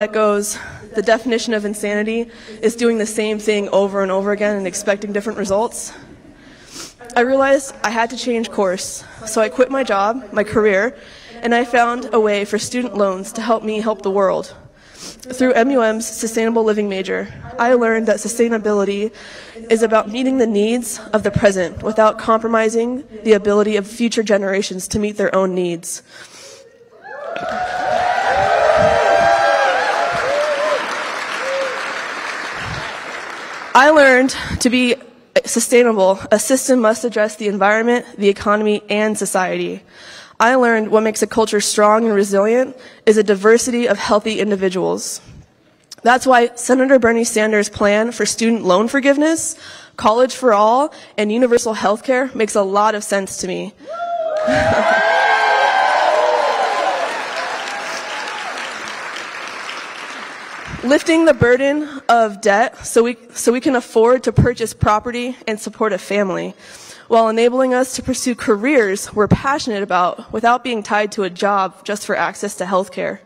that goes, the definition of insanity is doing the same thing over and over again and expecting different results. I realized I had to change course, so I quit my job, my career, and I found a way for student loans to help me help the world. Through MUM's Sustainable Living major, I learned that sustainability is about meeting the needs of the present without compromising the ability of future generations to meet their own needs. I learned to be sustainable, a system must address the environment, the economy, and society. I learned what makes a culture strong and resilient is a diversity of healthy individuals. That's why Senator Bernie Sanders' plan for student loan forgiveness, college for all, and universal health care makes a lot of sense to me. Lifting the burden of debt so we can afford to purchase property and support a family, while enabling us to pursue careers we're passionate about without being tied to a job just for access to health care.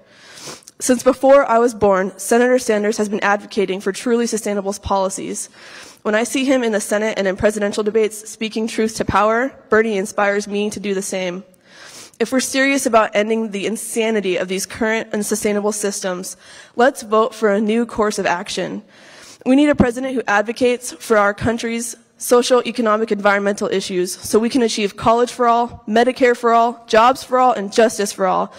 Since before I was born, Senator Sanders has been advocating for truly sustainable policies. When I see him in the Senate and in presidential debates speaking truth to power, Bernie inspires me to do the same. If we're serious about ending the insanity of these current unsustainable systems, let's vote for a new course of action. We need a president who advocates for our country's social, economic, environmental issues so we can achieve college for all, Medicare for all, jobs for all, and justice for all.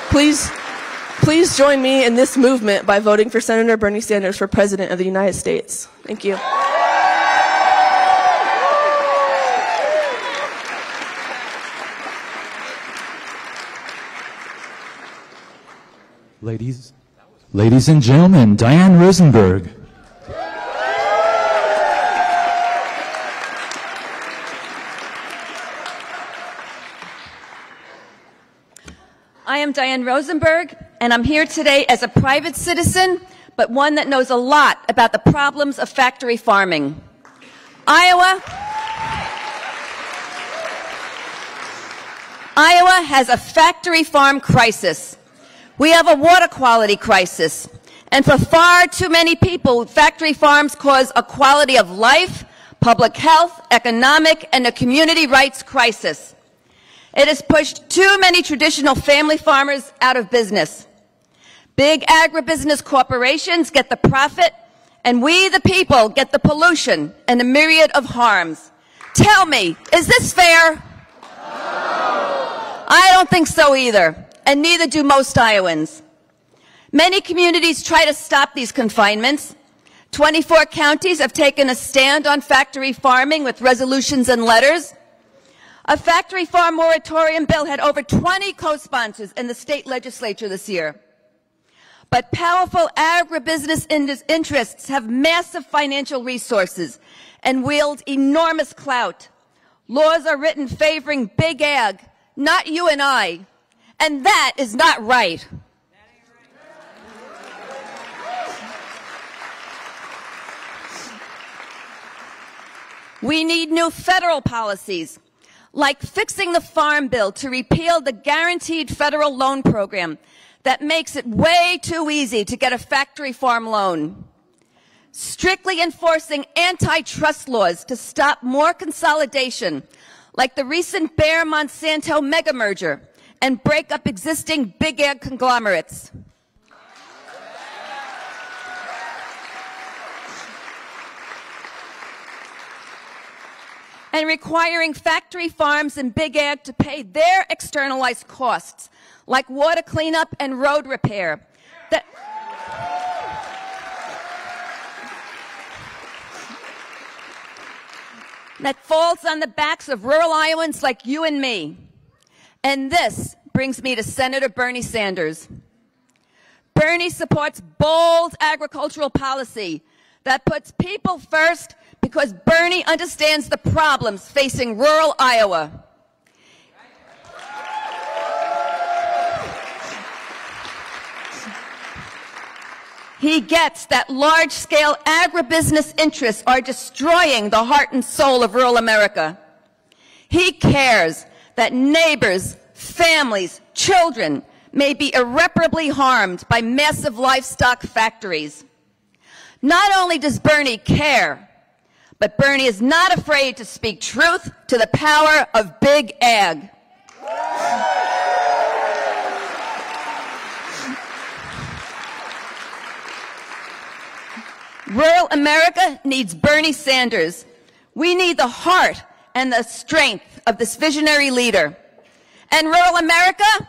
Please join me in this movement by voting for Senator Bernie Sanders for President of the United States. Thank you. Ladies and gentlemen, Diane Rosenberg. I am Diane Rosenberg, and I'm here today as a private citizen, but one that knows a lot about the problems of factory farming. Iowa has a factory farm crisis. We have a water quality crisis. And for far too many people, factory farms cause a quality of life, public health, economic, and a community rights crisis. It has pushed too many traditional family farmers out of business. Big agribusiness corporations get the profit, and we, the people, get the pollution and a myriad of harms. Tell me, is this fair? No. I don't think so either. And neither do most Iowans. Many communities try to stop these confinements. 24 counties have taken a stand on factory farming with resolutions and letters. A factory farm moratorium bill had over 20 co-sponsors in the state legislature this year. But powerful agribusiness interests have massive financial resources and wield enormous clout. Laws are written favoring big ag, not you and I. And that is not right. We need new federal policies, like fixing the Farm Bill to repeal the guaranteed federal loan program that makes it way too easy to get a factory farm loan. Strictly enforcing antitrust laws to stop more consolidation, like the recent Bayer-Monsanto mega merger, and break up existing big ag conglomerates. And requiring factory farms and big ag to pay their externalized costs, like water cleanup and road repair. That falls on the backs of rural Iowans like you and me. And this brings me to Senator Bernie Sanders. Bernie supports bold agricultural policy that puts people first because Bernie understands the problems facing rural Iowa. He gets that large-scale agribusiness interests are destroying the heart and soul of rural America. He cares that neighbors, families, children may be irreparably harmed by massive livestock factories. Not only does Bernie care, but Bernie is not afraid to speak truth to the power of big ag. Rural America needs Bernie Sanders. We need the heart and the strength of this visionary leader. And rural America,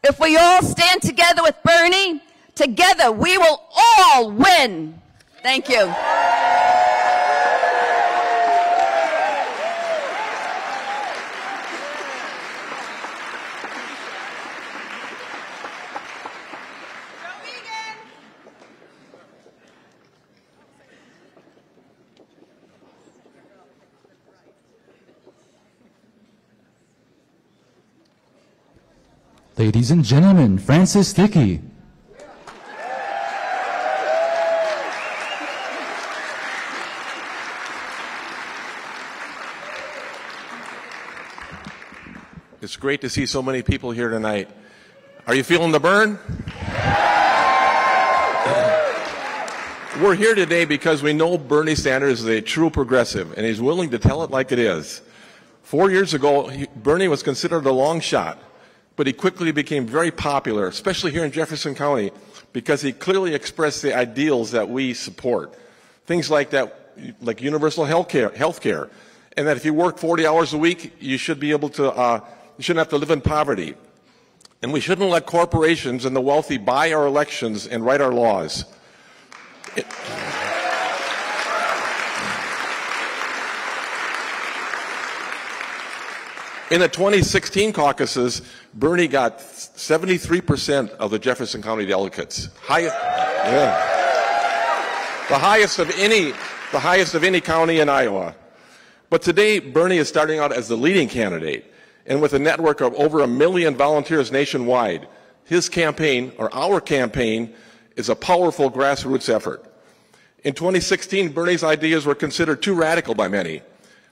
if we all stand together with Bernie, together we will all win. Thank you. Ladies and gentlemen, Francis Dickey. It's great to see so many people here tonight. Are you feeling the burn? We're here today because we know Bernie Sanders is a true progressive, and he's willing to tell it like it is. 4 years ago, Bernie was considered a long shot, but he quickly became very popular, especially here in Jefferson County, because he clearly expressed the ideals that we support. Things like that, like universal health care, and that if you work 40 hours a week, you should be able to, you shouldn't have to live in poverty. And we shouldn't let corporations and the wealthy buy our elections and write our laws. In the 2016 caucuses, Bernie got 73% of the Jefferson County delegates. The highest of any county in Iowa. But today, Bernie is starting out as the leading candidate, and with a network of over 1 million volunteers nationwide, his campaign, or our campaign, is a powerful grassroots effort. In 2016, Bernie's ideas were considered too radical by many.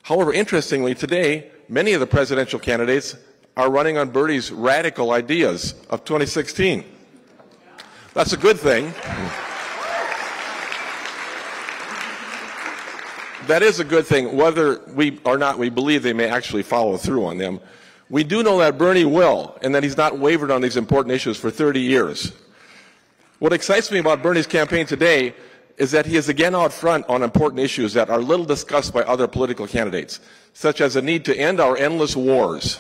However, interestingly, today, many of the presidential candidates are running on Bernie's radical ideas of 2016. That's a good thing. That is a good thing, whether we or not we believe they may actually follow through on them. We do know that Bernie will, and that he's not wavered on these important issues for 30 years. What excites me about Bernie's campaign today is that he is again out front on important issues that are little discussed by other political candidates, such as the need to end our endless wars.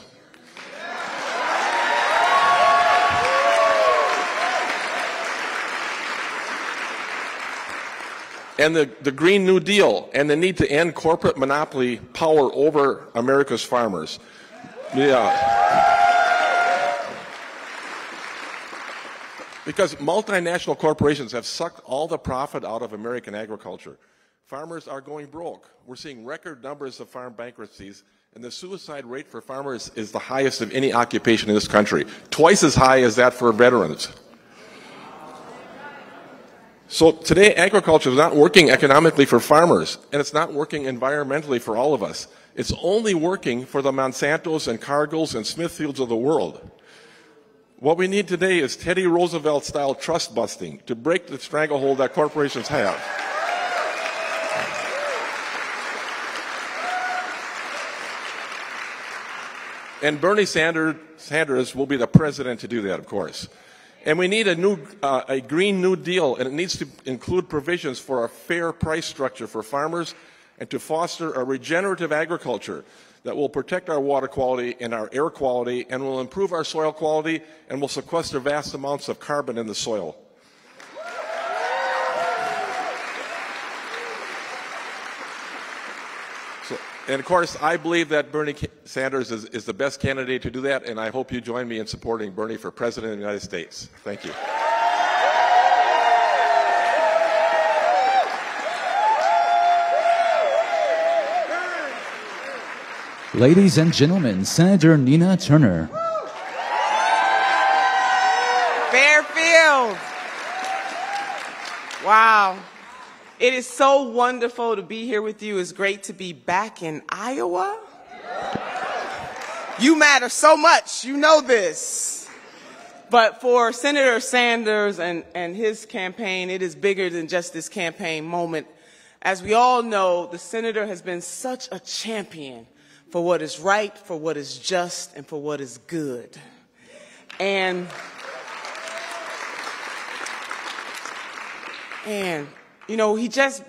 And the Green New Deal, and the need to end corporate monopoly power over America's farmers. Yeah. Because multinational corporations have sucked all the profit out of American agriculture. Farmers are going broke. We're seeing record numbers of farm bankruptcies, and the suicide rate for farmers is the highest of any occupation in this country, twice as high as that for veterans. So today, agriculture is not working economically for farmers, and it's not working environmentally for all of us. It's only working for the Monsantos and Cargills and Smithfields of the world. What we need today is Teddy Roosevelt-style trust busting to break the stranglehold that corporations have. And Bernie Sanders will be the president to do that, of course. And we need a Green New Deal, and it needs to include provisions for a fair price structure for farmers and to foster a regenerative agriculture that will protect our water quality and our air quality and will improve our soil quality and will sequester vast amounts of carbon in the soil. And of course, I believe that Bernie Sanders is the best candidate to do that, and I hope you join me in supporting Bernie for President of the United States. Thank you. Ladies and gentlemen, Senator Nina Turner. Fairfield. Wow. It is so wonderful to be here with you. It's great to be back in Iowa. You matter so much. You know this. But for Senator Sanders and his campaign, it is bigger than just this campaign moment. As we all know, the senator has been such a champion for what is right, for what is just, and for what is good. And you know, he just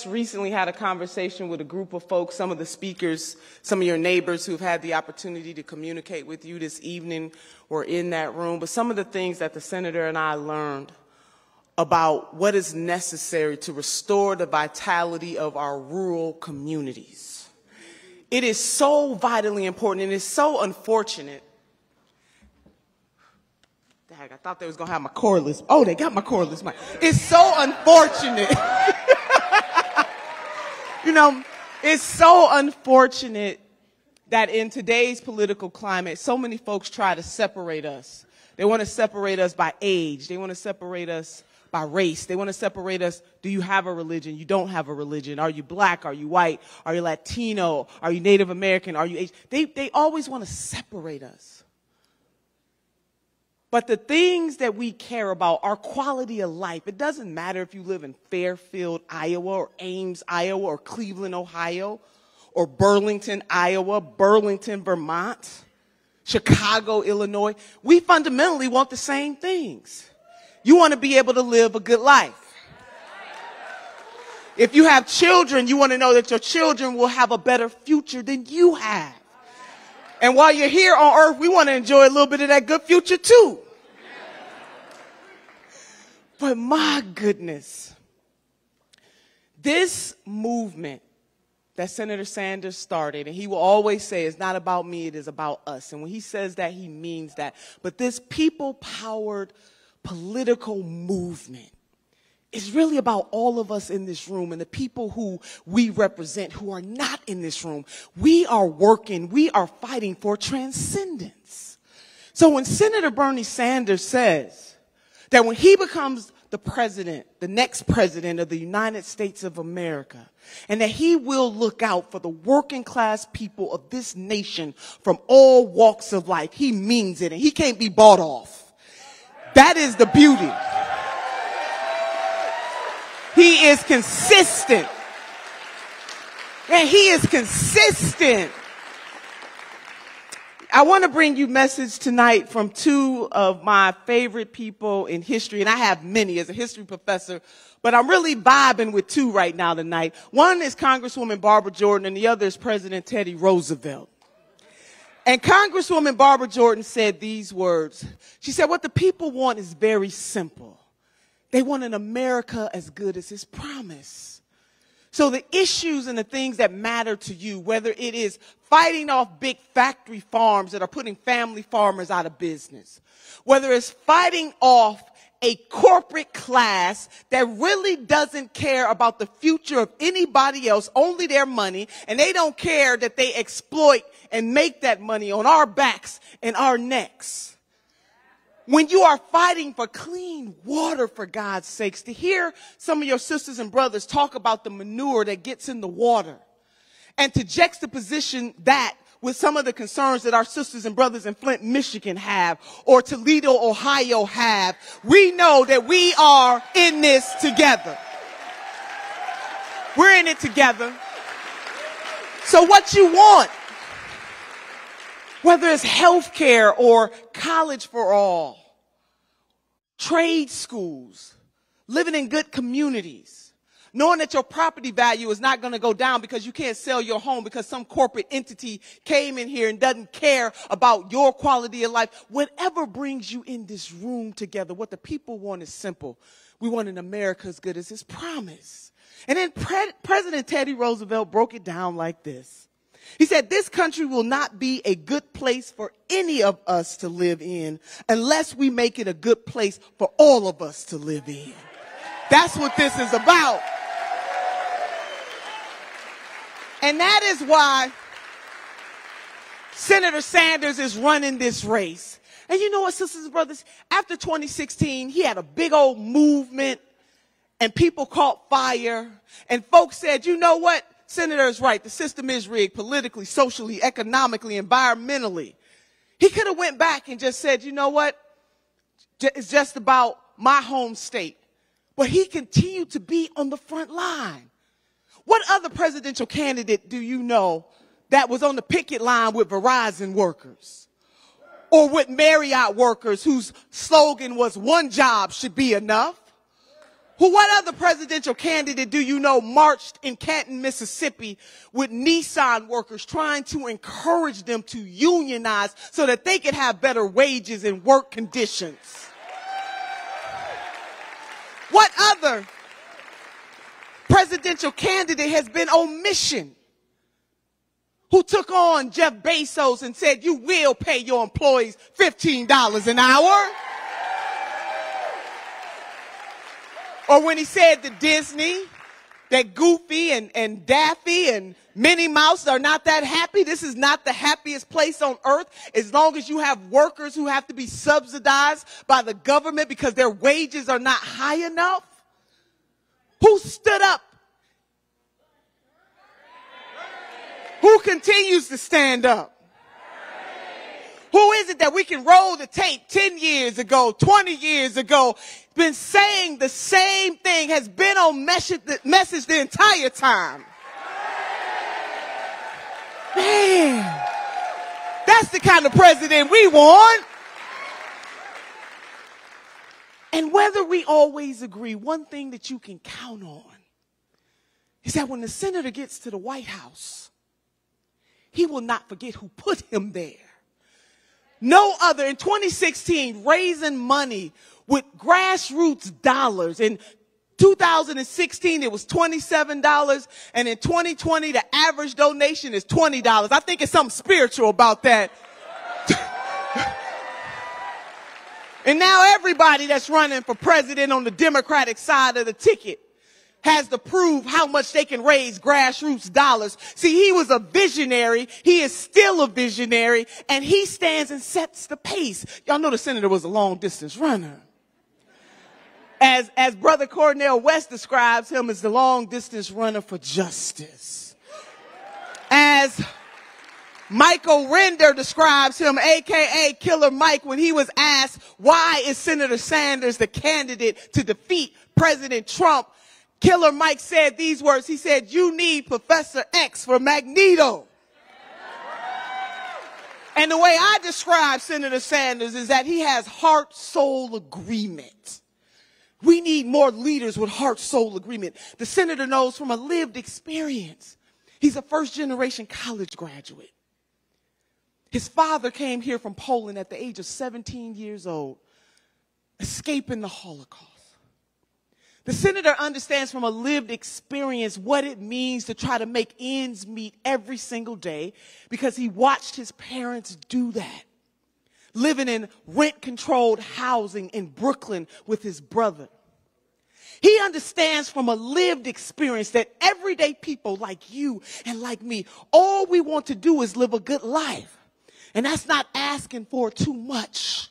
recently had a conversation with a group of folks, some of the speakers, some of your neighbors who've had the opportunity to communicate with you this evening were in that room. But some of the things that the senator and I learned about what is necessary to restore the vitality of our rural communities. It is so vitally important, and it's so unfortunate. I thought they was going to have my cordless. Oh, they got my cordless mic. It's so unfortunate. You know, it's so unfortunate that in today's political climate, so many folks try to separate us. They want to separate us by age. They want to separate us by race. They want to separate us. Do you have a religion? You don't have a religion. Are you black? Are you white? Are you Latino? Are you Native American? Are you Asian? They always want to separate us. But the things that we care about, our quality of life, it doesn't matter if you live in Fairfield, Iowa, or Ames, Iowa, or Cleveland, Ohio, or Burlington, Iowa, Burlington, Vermont, Chicago, Illinois. We fundamentally want the same things. You want to be able to live a good life. If you have children, you want to know that your children will have a better future than you have. And while you're here on earth, we want to enjoy a little bit of that good future too. But my goodness, this movement that Senator Sanders started, and he will always say, it's not about me, it is about us. And when he says that, he means that. But this people-powered political movement is really about all of us in this room and the people who we represent who are not in this room. We are working, we are fighting for transcendence. So when Senator Bernie Sanders says that when he becomes the president, the next president of the United States of America, and that he will look out for the working class people of this nation from all walks of life, he means it, and he can't be bought off. That is the beauty. He is consistent. And he is consistent. I want to bring you a message tonight from two of my favorite people in history, and I have many as a history professor, but I'm really vibing with two right now tonight. One is Congresswoman Barbara Jordan, and the other is President Teddy Roosevelt. And Congresswoman Barbara Jordan said these words. She said, what the people want is very simple. They want an America as good as his promise. So the issues and the things that matter to you, whether it is fighting off big factory farms that are putting family farmers out of business, whether it's fighting off a corporate class that really doesn't care about the future of anybody else, only their money, and they don't care that they exploit and make that money on our backs and our necks. When you are fighting for clean water, for God's sakes, to hear some of your sisters and brothers talk about the manure that gets in the water, and to juxtaposition that with some of the concerns that our sisters and brothers in Flint, Michigan have, or Toledo, Ohio have, we know that we are in this together. We're in it together. So what you want, whether it's health care or college for all, trade schools, living in good communities, knowing that your property value is not going to go down because you can't sell your home because some corporate entity came in here and doesn't care about your quality of life. Whatever brings you in this room together, what the people want is simple. We want an America as good as his promise. And then President Teddy Roosevelt broke it down like this. He said, this country will not be a good place for any of us to live in unless we make it a good place for all of us to live in. That's what this is about. And that is why Senator Sanders is running this race. And you know what, sisters and brothers? After 2016, he had a big old movement and people caught fire. And folks said, you know what? Senator is right. The system is rigged politically, socially, economically, environmentally. He could have went back and just said, you know what? it's just about my home state. But he continued to be on the front line. What other presidential candidate do you know that was on the picket line with Verizon workers or with Marriott workers whose slogan was one job should be enough? What other presidential candidate do you know marched in Canton, Mississippi with Nissan workers trying to encourage them to unionize so that they could have better wages and work conditions? What other presidential candidate has been on mission? Who took on Jeff Bezos and said, you will pay your employees $15 an hour? Or when he said to Disney that Goofy and Daffy and Minnie Mouse are not that happy. This is not the happiest place on earth as long as you have workers who have to be subsidized by the government because their wages are not high enough. Who stood up? Who continues to stand up? Who is it that we can roll the tape 10 years ago, 20 years ago, been saying the same thing, has been on message the entire time? Man, that's the kind of president we want. And whether we always agree, one thing that you can count on is that when the senator gets to the White House, he will not forget who put him there. No other, in 2016, raising money with grassroots dollars. In 2016, it was $27. And in 2020, the average donation is $20. I think it's something spiritual about that. And now everybody that's running for president on the Democratic side of the ticket has to prove how much they can raise grassroots dollars. See, he was a visionary. He is still a visionary. And he stands and sets the pace. Y'all know the senator was a long distance runner. As Brother Cornel West describes him as the long distance runner for justice. As Michael Render describes him, a.k.a. Killer Mike, when he was asked, why is Senator Sanders the candidate to defeat President Trump? Killer Mike said these words. He said, you need Professor X for Magneto. And the way I describe Senator Sanders is that he has heart-soul agreement. We need more leaders with heart-soul agreement. The senator knows from a lived experience. He's a first-generation college graduate. His father came here from Poland at the age of 17 years old, escaping the Holocaust. The senator understands from a lived experience what it means to try to make ends meet every single day because he watched his parents do that, living in rent-controlled housing in Brooklyn with his brother. He understands from a lived experience that everyday people like you and like me, all we want to do is live a good life. And that's not asking for too much.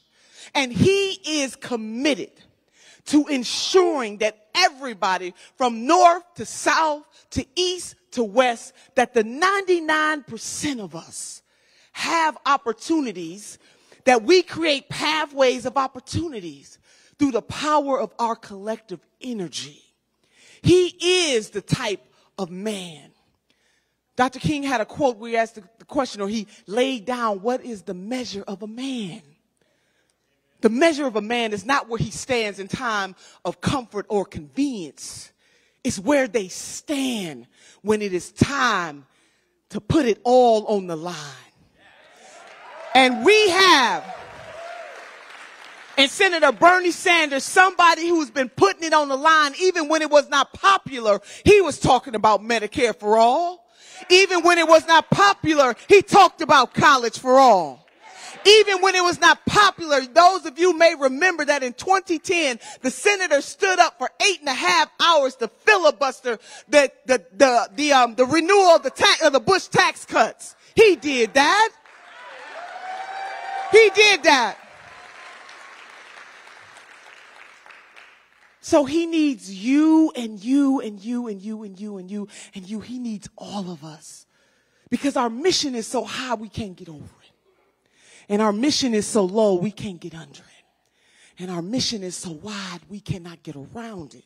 And he is committed to ensuring that everybody from north to south to east to west, that the 99% of us have opportunities, that we create pathways of opportunities through the power of our collective energy. He is the type of man. Dr. King had a quote where he asked the question, or he laid down, what is the measure of a man? The measure of a man is not where he stands in time of comfort or convenience. It's where they stand when it is time to put it all on the line. And we have in Senator Bernie Sanders somebody who's been putting it on the line even when it was not popular. He was talking about Medicare for all. Even when it was not popular, he talked about college for all. Even when it was not popular, those of you may remember that in 2010, the senator stood up for 8.5 hours to filibuster the renewal of the Bush tax cuts. He did that. He did that. So he needs you and you and you and you and you and you and you. He needs all of us because our mission is so high we can't get over it. And our mission is so low we can't get under it. And our mission is so wide we cannot get around it.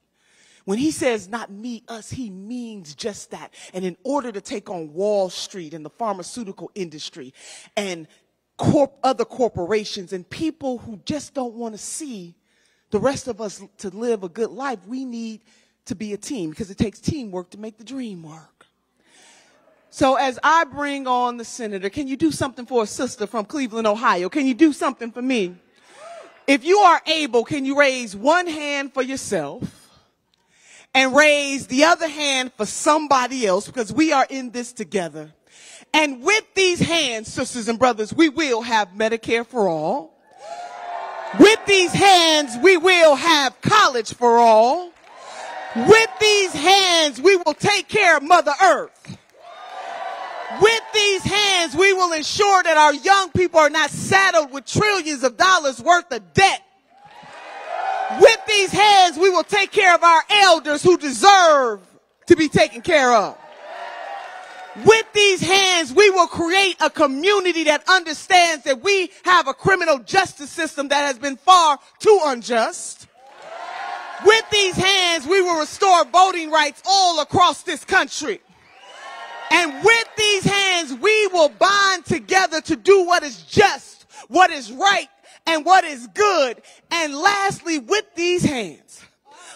When he says not me, us, he means just that. And in order to take on Wall Street and the pharmaceutical industry and other corporations and people who just don't want to see the rest of us to live a good life, we need to be a team, because it takes teamwork to make the dream work. So as I bring on the senator, can you do something for a sister from Cleveland, Ohio? Can you do something for me? If you are able, can you raise one hand for yourself and raise the other hand for somebody else, because we are in this together. And with these hands, sisters and brothers, we will have Medicare for all. With these hands, we will have college for all. With these hands, we will take care of Mother Earth. With these hands, we will ensure that our young people are not saddled with trillions of dollars worth of debt. With these hands, we will take care of our elders who deserve to be taken care of. With these hands, we will create a community that understands that we have a criminal justice system that has been far too unjust. With these hands, we will restore voting rights all across this country. And with these hands, we will bond together to do what is just, what is right, and what is good. And lastly, with these hands,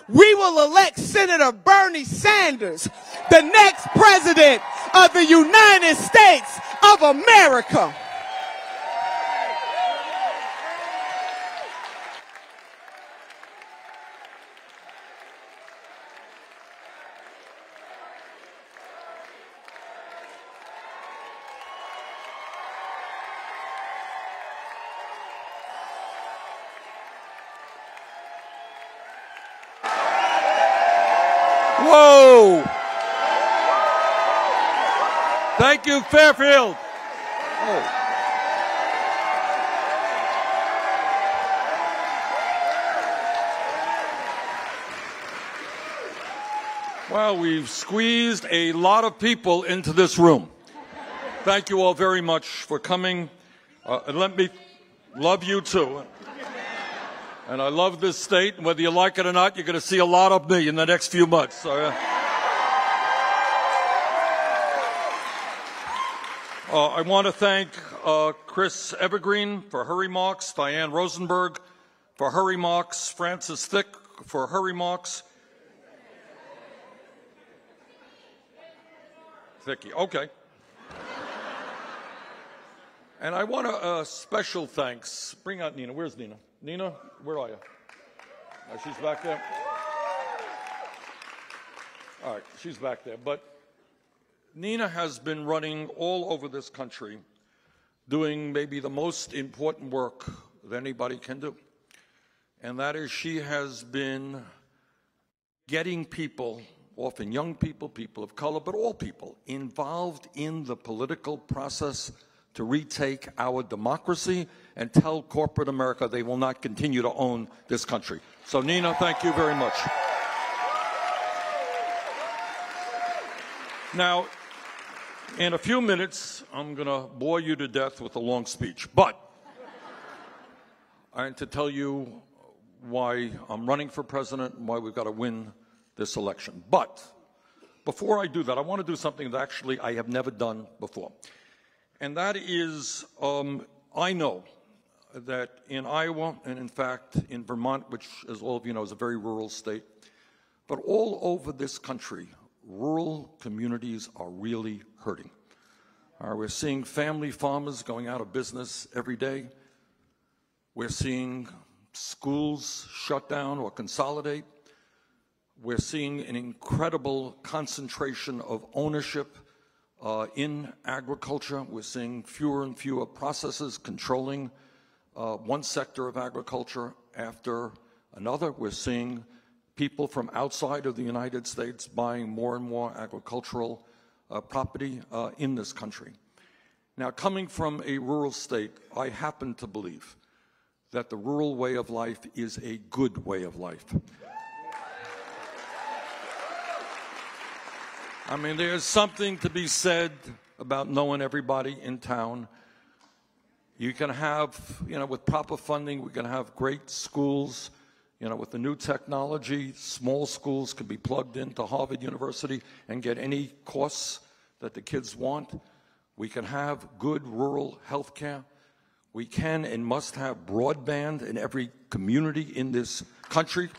we will elect Senator Bernie Sanders, the next president of the United States of America. Whoa! Thank you, Fairfield. Oh. Well, we've squeezed a lot of people into this room. Thank you all very much for coming. And let me love you too. And I love this state, and whether you like it or not, you're going to see a lot of me in the next few months. I want to thank Chris Evergreen for her remarks, Diane Rosenberg for her remarks, Francis Thick for her remarks. Thicky, okay. And I want a special thanks. Bring out Nina. Where's Nina? Nina, where are you? Oh, she's back there. All right, she's back there. But Nina has been running all over this country, doing maybe the most important work that anybody can do. And that is, she has been getting people, often young people, people of color, but all people, involved in the political process to retake our democracy and tell corporate America they will not continue to own this country. So, Nina, thank you very much. Now, in a few minutes, I'm going to bore you to death with a long speech, but I want to tell you why I'm running for president and why we've got to win this election. But before I do that, I want to do something that actually I have never done before. And that is, I know that in Iowa and, in fact, in Vermont, which, as all of you know, is a very rural state, but all over this country, rural communities are really hurting. We're seeing family farmers going out of business every day. We're seeing schools shut down or consolidate. We're seeing an incredible concentration of ownership in agriculture. We're seeing fewer and fewer processes controlling one sector of agriculture after another. We're seeing people from outside of the United States buying more and more agricultural property in this country. Now, coming from a rural state, I happen to believe that the rural way of life is a good way of life. I mean, there's something to be said about knowing everybody in town. You can have, with proper funding, we can have great schools. With the new technology, small schools can be plugged into Harvard University and get any course that the kids want. We can have good rural health care. We can and must have broadband in every community in this country.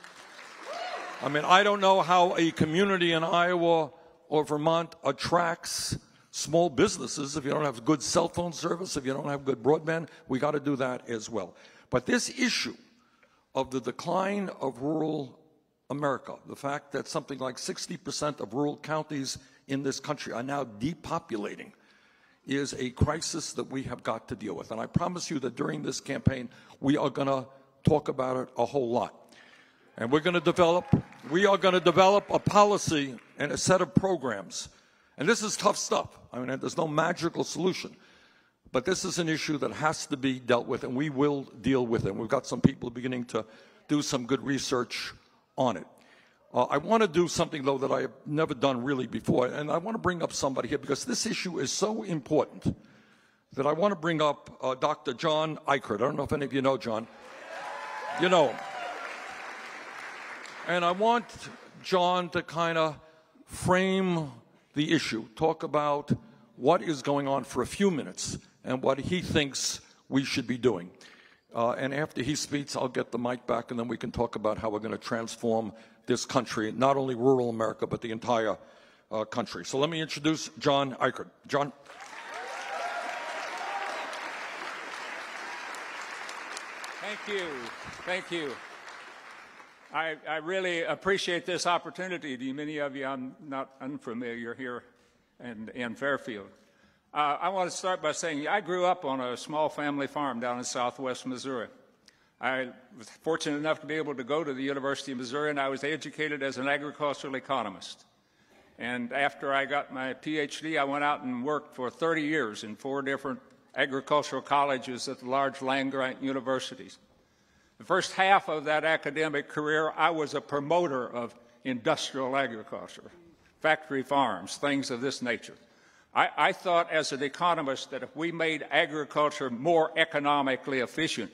I mean, I don't know how a community in Iowa or Vermont attracts small businesses if you don't have good cell phone service, if you don't have good broadband. We got to do that as well. But this issue of the decline of rural America, the fact that something like 60% of rural counties in this country are now depopulating, is a crisis that we have got to deal with. And I promise you that during this campaign, we are going to talk about it a whole lot. And we are going to develop a policy and a set of programs. And this is tough stuff. I mean, there's no magical solution. But this is an issue that has to be dealt with, and we will deal with it. We've got some people beginning to do some good research on it. I want to do something, though, that I have never done really before, and I want to bring up somebody here because this issue is so important that I want to bring up Dr. John Eichert. I don't know if any of you know John. You know him. And I want John to kind of frame the issue, talk about what is going on for a few minutes and what he thinks we should be doing. And after he speaks, I'll get the mic back, and then we can talk about how we're going to transform this country, not only rural America, but the entire country. So let me introduce John Eichert. John. Thank you. Thank you. I really appreciate this opportunity. To many of you, I'm not unfamiliar here in Fairfield. I want to start by saying I grew up on a small family farm down in southwest Missouri. I was fortunate enough to be able to go to the University of Missouri, and I was educated as an agricultural economist. And after I got my PhD, I went out and worked for 30 years in 4 different agricultural colleges at the large land-grant universities. The first half of that academic career, I was a promoter of industrial agriculture, factory farms, things of this nature. I thought as an economist that if we made agriculture more economically efficient,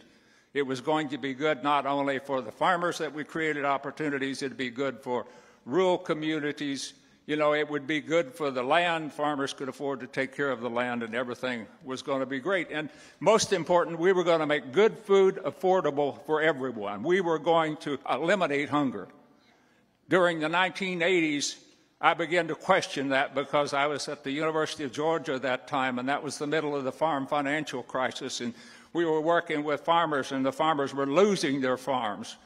it was going to be good not only for the farmers that we created opportunities, it would be good for rural communities. You know, it would be good for the land. Farmers could afford to take care of the land, and everything was going to be great. And most important, we were going to make good food affordable for everyone. We were going to eliminate hunger. During the 1980s, I began to question that because I was at the University of Georgia at that time, and that was the middle of the farm financial crisis. And we were working with farmers, and the farmers were losing their farms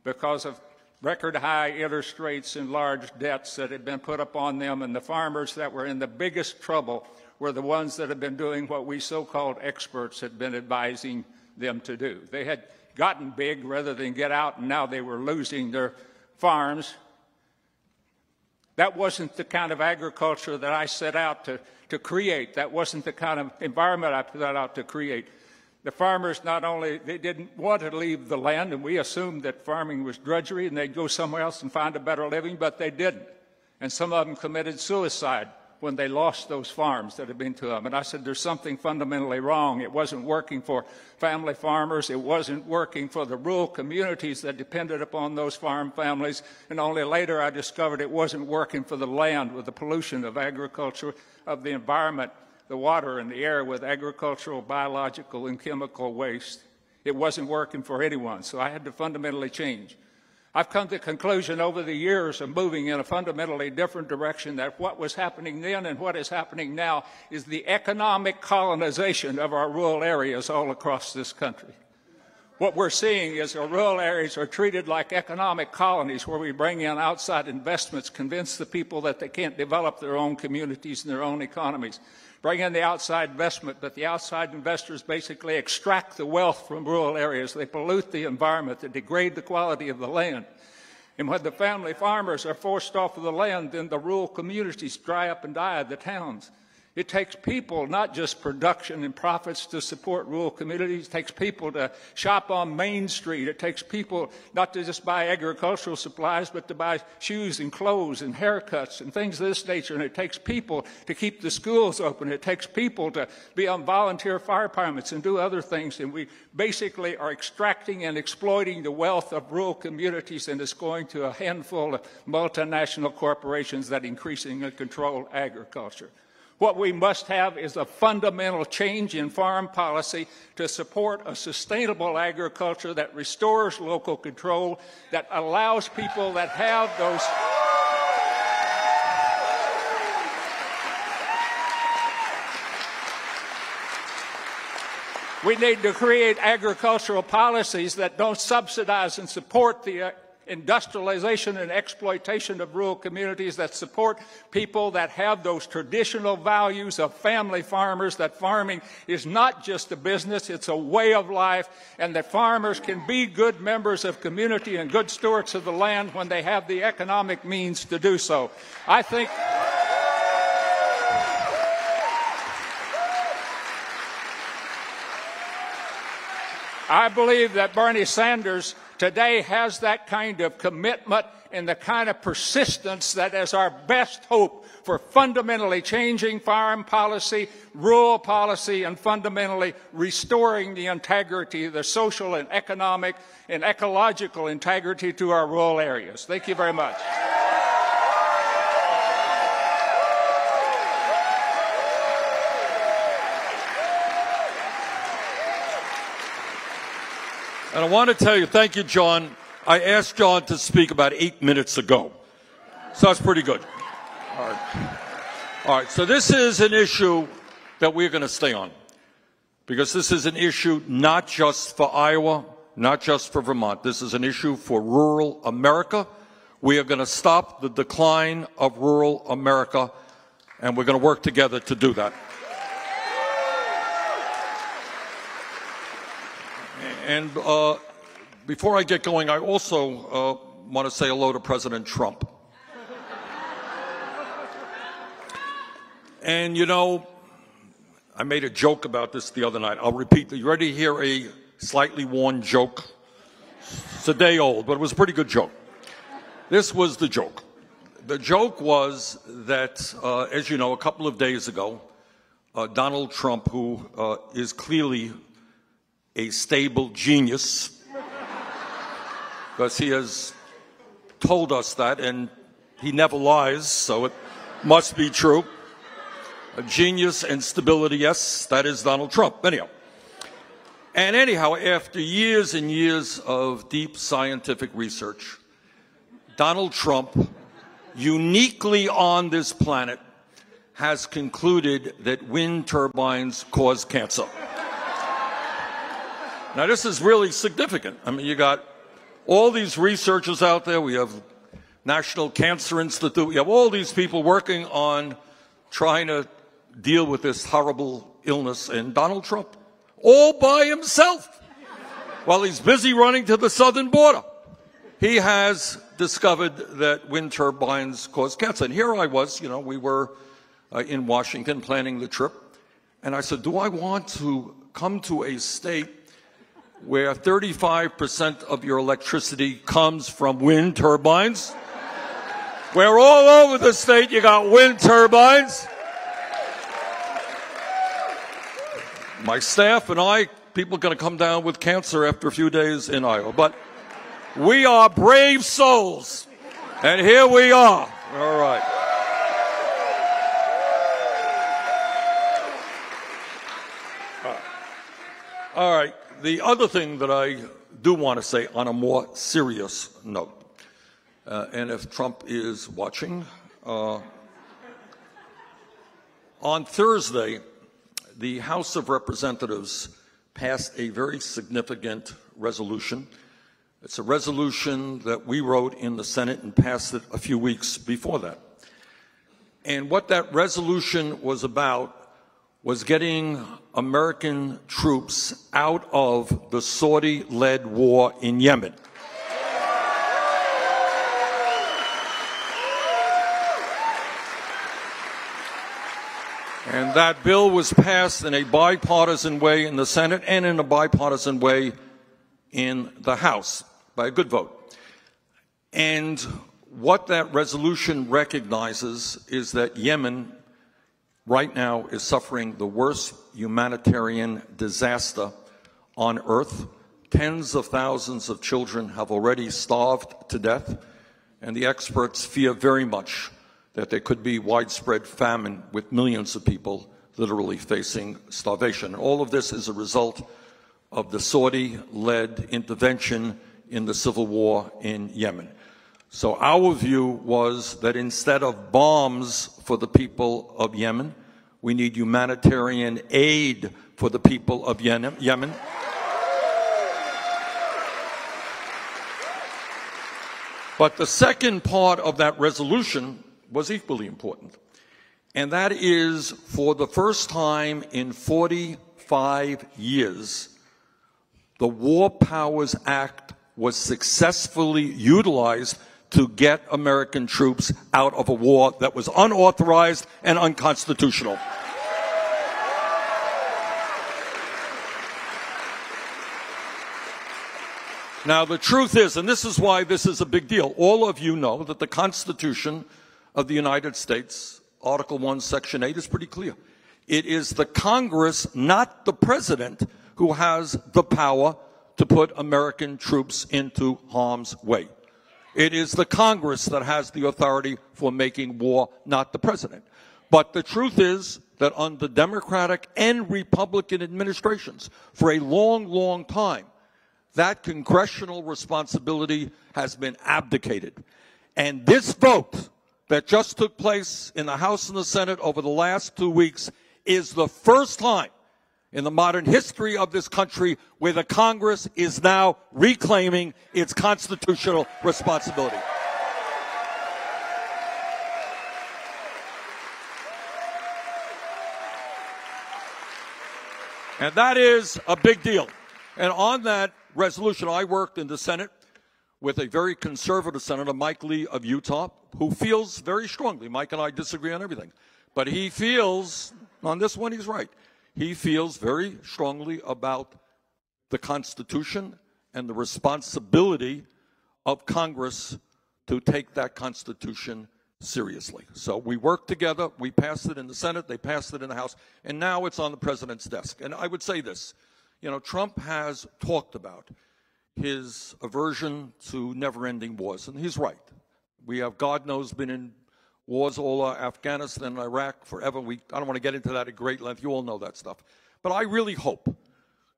because of record high interest rates and large debts that had been put upon them, and the farmers that were in the biggest trouble were the ones that had been doing what we so-called experts had been advising them to do. They had gotten big rather than get out, and now they were losing their farms. That wasn't the kind of agriculture that I set out to create. That wasn't the kind of environment I set out to create. The farmers not only, they didn't want to leave the land, and we assumed that farming was drudgery and they'd go somewhere else and find a better living, but they didn't. And some of them committed suicide when they lost those farms that had been to them. And I said, there's something fundamentally wrong. It wasn't working for family farmers. It wasn't working for the rural communities that depended upon those farm families. And only later I discovered it wasn't working for the land with the pollution of agriculture, of the environment, the water and the air with agricultural, biological, and chemical waste. It wasn't working for anyone, so I had to fundamentally change. I've come to the conclusion over the years of moving in a fundamentally different direction, that what was happening then and what is happening now is the economic colonization of our rural areas all across this country. What we're seeing is our rural areas are treated like economic colonies where we bring in outside investments, convince the people that they can't develop their own communities and their own economies. Bring in the outside investment, but the outside investors basically extract the wealth from rural areas. They pollute the environment, they degrade the quality of the land. And when the family farmers are forced off of the land, then the rural communities dry up and die, the towns. It takes people, not just production and profits, to support rural communities. It takes people to shop on Main Street. It takes people not to just buy agricultural supplies, but to buy shoes and clothes and haircuts and things of this nature. And it takes people to keep the schools open. It takes people to be on volunteer fire departments and do other things. And we basically are extracting and exploiting the wealth of rural communities, and it's going to a handful of multinational corporations that increasingly control agriculture. What we must have is a fundamental change in foreign policy to support a sustainable agriculture that restores local control, that allows people that have those We need to create agricultural policies that don't subsidize and support the industrialization and exploitation of rural communities, that support people that have those traditional values of family farmers, that farming is not just a business, it's a way of life, and that farmers can be good members of community and good stewards of the land when they have the economic means to do so. I believe that Bernie Sanders today has that kind of commitment and the kind of persistence that is our best hope for fundamentally changing foreign policy, rural policy, and fundamentally restoring the integrity, the social and economic and ecological integrity to our rural areas. Thank you very much. And I want to tell you, thank you, John. I asked John to speak about 8 minutes ago. So that's pretty good. All right. All right. So this is an issue that we're going to stay on, because this is an issue not just for Iowa, not just for Vermont. This is an issue for rural America. We are going to stop the decline of rural America, and we're going to work together to do that. And before I get going, I also want to say hello to President Trump. And, you know, I made a joke about this the other night. I'll repeat. You ready to hear a slightly worn joke? It's a day old, but it was a pretty good joke. This was the joke. The joke was that, as you know, a couple of days ago, Donald Trump, who is clearly a stable genius, because he has told us that, and he never lies, so it must be true. A genius and stability, yes, that is Donald Trump. Anyhow, after years and years of deep scientific research, Donald Trump, uniquely on this planet, has concluded that wind turbines cause cancer. Now, this is really significant. I mean, you got all these researchers out there. We have National Cancer Institute. We have all these people working on trying to deal with this horrible illness. And Donald Trump, all by himself, while he's busy running to the southern border, he has discovered that wind turbines cause cancer. And here I was, you know, we were in Washington planning the trip. And I said, do I want to come to a state where 35% of your electricity comes from wind turbines? Where all over the state you got wind turbines. My staff and I, people are going to come down with cancer after a few days in Iowa. But we are brave souls. And here we are. All right. All right. The other thing that I do want to say on a more serious note, and if Trump is watching, on Thursday, the House of Representatives passed a very significant resolution. It's a resolution that we wrote in the Senate and passed it a few weeks before that. And what that resolution was about was getting American troops out of the Saudi-led war in Yemen. And that bill was passed in a bipartisan way in the Senate and in a bipartisan way in the House by a good vote. And what that resolution recognizes is that Yemen right now is suffering the worst humanitarian disaster on earth. Tens of thousands of children have already starved to death, and the experts fear very much that there could be widespread famine with millions of people literally facing starvation. And all of this is a result of the Saudi-led intervention in the civil war in Yemen. So our view was that instead of bombs for the people of Yemen, we need humanitarian aid for the people of Yemen. But the second part of that resolution was equally important, and that is, for the first time in 45 years, the War Powers Act was successfully utilized to get American troops out of a war that was unauthorized and unconstitutional. Now, the truth is, and this is why this is a big deal, all of you know that the Constitution of the United States, Article 1, Section 8, is pretty clear. It is the Congress, not the President, who has the power to put American troops into harm's way. It is the Congress that has the authority for making war, not the President. But the truth is that under Democratic and Republican administrations, for a long, long time, that congressional responsibility has been abdicated. And this vote that just took place in the House and the Senate over the last 2 weeks is the first time in the modern history of this country where the Congress is now reclaiming its constitutional responsibility. And that is a big deal. And on that resolution, I worked in the Senate with a very conservative Senator, Mike Lee of Utah, who feels very strongly, Mike and I disagree on everything, but he feels, on this one he's right, he feels very strongly about the Constitution and the responsibility of Congress to take that Constitution seriously. So we worked together, we passed it in the Senate, they passed it in the House, and now it's on the President's desk. And I would say this, you know, Trump has talked about his aversion to never-ending wars, and he's right. We have, God knows, been in wars all over Afghanistan and Iraq forever. I don't want to get into that at great length. You all know that stuff. But I really hope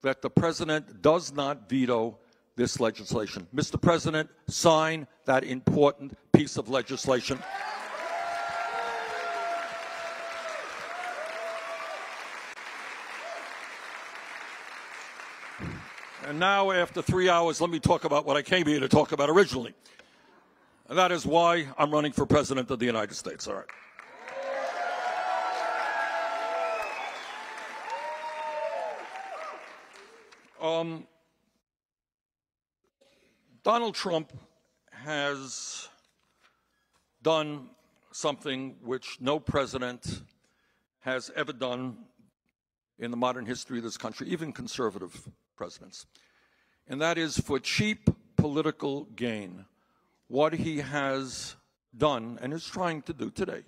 that the President does not veto this legislation. Mr. President, sign that important piece of legislation. And now, after 3 hours, let me talk about what I came here to talk about originally. And that is why I'm running for President of the United States. All right. Donald Trump has done something which no president has ever done in the modern history of this country, even conservative presidents. And that is, for cheap political gain, what he has done and is trying to do today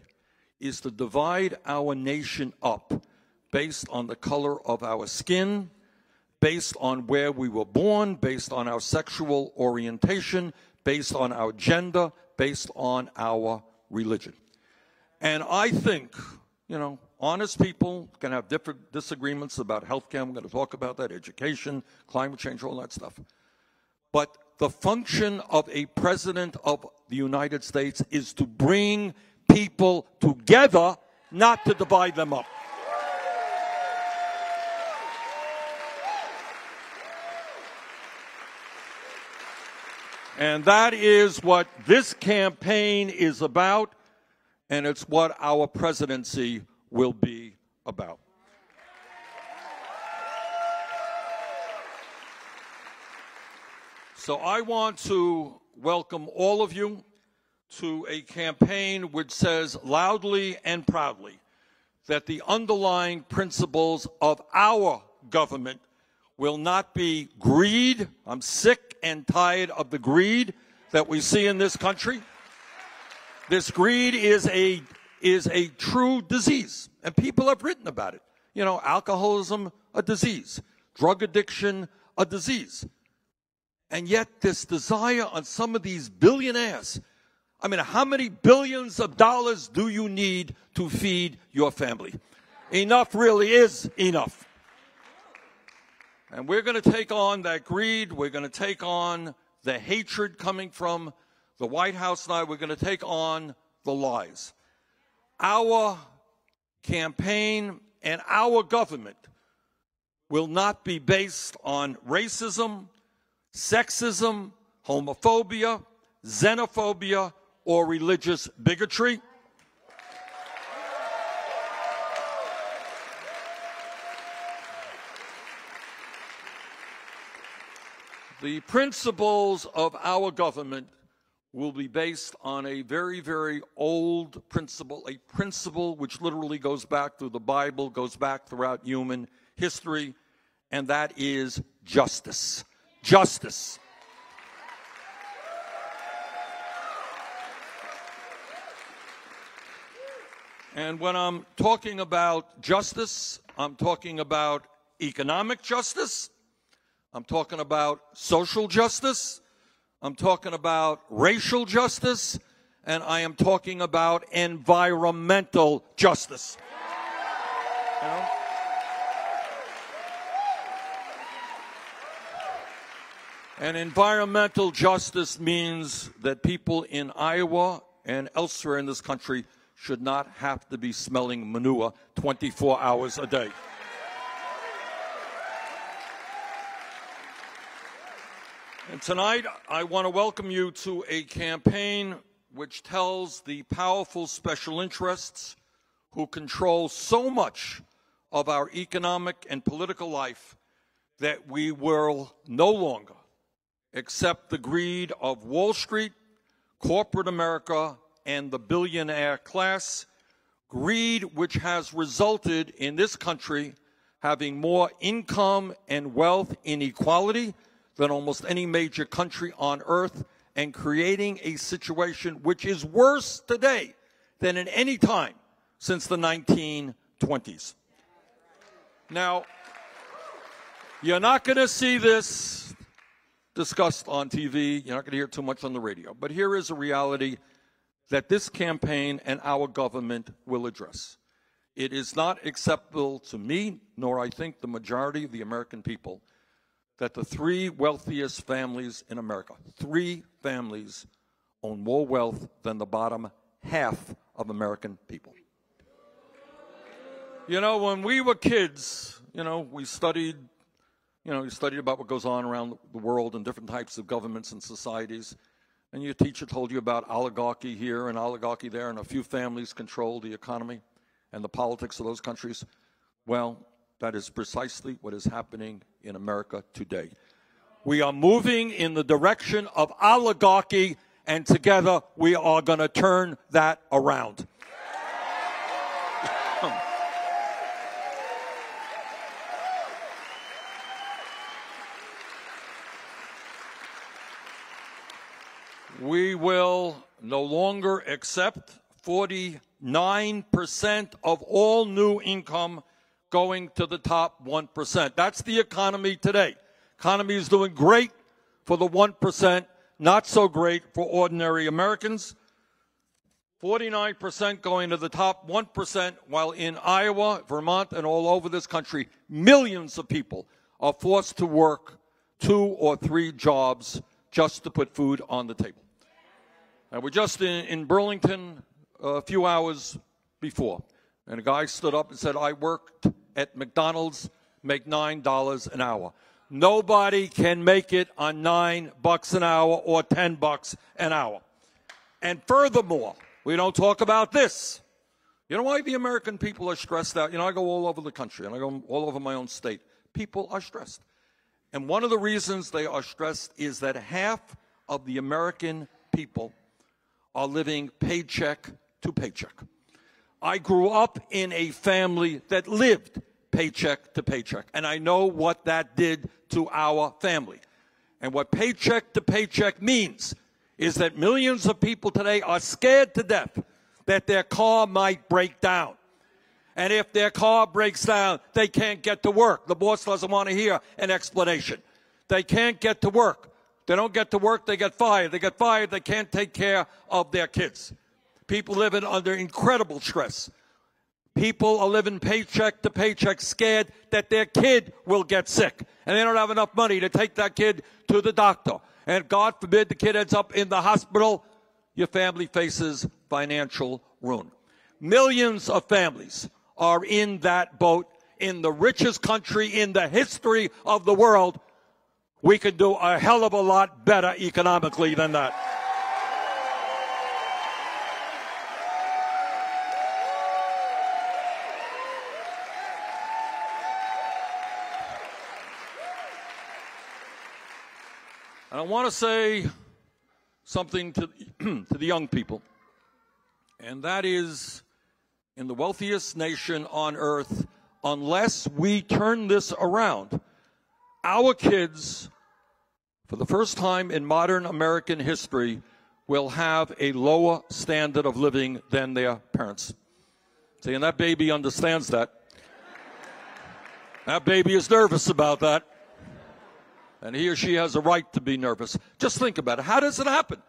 is to divide our nation up based on the color of our skin, based on where we were born, based on our sexual orientation, based on our gender, based on our religion. And I think, you know, honest people can have different disagreements about health care. I'm going to talk about that, education, climate change, all that stuff. But the function of a president of the United States is to bring people together, not to divide them up. And that is what this campaign is about, and it's what our presidency will be about. So I want to welcome all of you to a campaign which says loudly and proudly that the underlying principles of our government will not be greed. I'm sick and tired of the greed that we see in this country. This greed is a true disease, and people have written about it. You know, alcoholism, a disease. Drug addiction, a disease. And yet this desire on some of these billionaires, I mean, how many billions of dollars do you need to feed your family? Enough really is enough. And we're going to take on that greed. We're going to take on the hatred coming from the White House now. We're going to take on the lies. Our campaign and our government will not be based on racism, sexism, homophobia, xenophobia, or religious bigotry. The principles of our government will be based on a very, very old principle, a principle which literally goes back through the Bible, goes back throughout human history, and that is justice. Justice. And when I'm talking about justice, I'm talking about economic justice, I'm talking about social justice, I'm talking about racial justice, and I am talking about environmental justice. You know? And environmental justice means that people in Iowa and elsewhere in this country should not have to be smelling manure 24 hours a day. And tonight, I want to welcome you to a campaign which tells the powerful special interests who control so much of our economic and political life that we will no longer accept the greed of Wall Street, corporate America, and the billionaire class, greed which has resulted in this country having more income and wealth inequality than almost any major country on earth, and creating a situation which is worse today than at any time since the 1920s. Now, you're not going to see this discussed on TV. You're not going to hear too much on the radio. But here is a reality that this campaign and our government will address. It is not acceptable to me, nor I think the majority of the American people, that the three wealthiest families in America, three families, own more wealth than the bottom half of American people. You know, when we were kids, you know, we studied about what goes on around the world and different types of governments and societies. And your teacher told you about oligarchy here and oligarchy there, and a few families control the economy and the politics of those countries. Well, that is precisely what is happening in America today. We are moving in the direction of oligarchy, and together we are going to turn that around. We will no longer accept 49% of all new income going to the top 1%. That's the economy today. Economy is doing great for the 1%, not so great for ordinary Americans. 49% going to the top 1%, while in Iowa, Vermont, and all over this country, millions of people are forced to work 2 or 3 jobs just to put food on the table. And we're just in Burlington a few hours before, and a guy stood up and said, I worked at McDonald's, make $9 an hour. Nobody can make it on $9 an hour or $10 an hour. And furthermore, we don't talk about this. You know why the American people are stressed out? You know, I go all over the country, and I go all over my own state. People are stressed. And one of the reasons they are stressed is that half of the American people are living paycheck to paycheck. I grew up in a family that lived paycheck to paycheck, and I know what that did to our family. And what paycheck to paycheck means is that millions of people today are scared to death that their car might break down. And if their car breaks down, they can't get to work. The boss doesn't want to hear an explanation. They can't get to work. They don't get to work, they get fired. They get fired, they can't take care of their kids. People living under incredible stress. People are living paycheck to paycheck, scared that their kid will get sick. And they don't have enough money to take that kid to the doctor. And God forbid the kid ends up in the hospital, your family faces financial ruin. Millions of families are in that boat. In the richest country in the history of the world, we can do a hell of a lot better economically than that. And I want to say something to the young people, and that is, in the wealthiest nation on earth, unless we turn this around, our kids, for the first time in modern American history, will have a lower standard of living than their parents. See, and that baby understands that. That baby is nervous about that. And he or she has a right to be nervous. Just think about it. How does it happen?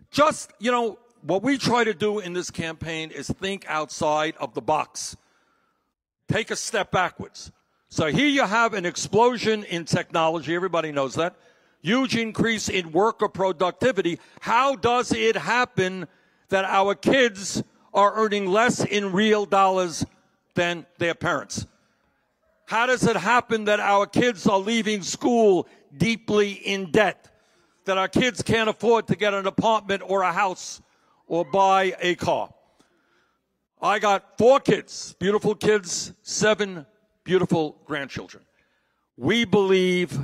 Just, what we try to do in this campaign is think outside of the box. Take a step backwards. So here you have an explosion in technology. Everybody knows that. Huge increase in worker productivity. How does it happen that our kids are earning less in real dollars than their parents? How does it happen that our kids are leaving school deeply in debt? That our kids can't afford to get an apartment or a house or buy a car? I got 4 kids, beautiful kids, 7 beautiful grandchildren. We believe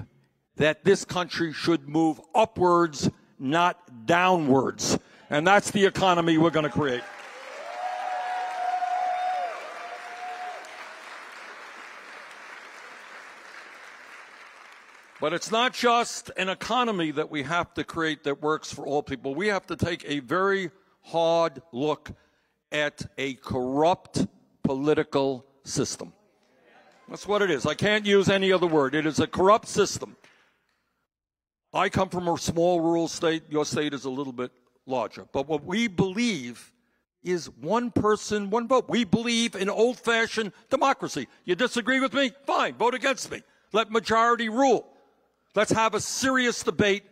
that this country should move upwards, not downwards. And that's the economy we're going to create. But it's not just an economy that we have to create that works for all people. We have to take a very hard look at a corrupt political system. That's what it is. I can't use any other word. It is a corrupt system. I come from a small rural state. Your state is a little bit larger. But what we believe is one person, one vote. We believe in old-fashioned democracy. You disagree with me? Fine, vote against me. Let majority rule. Let's have a serious debate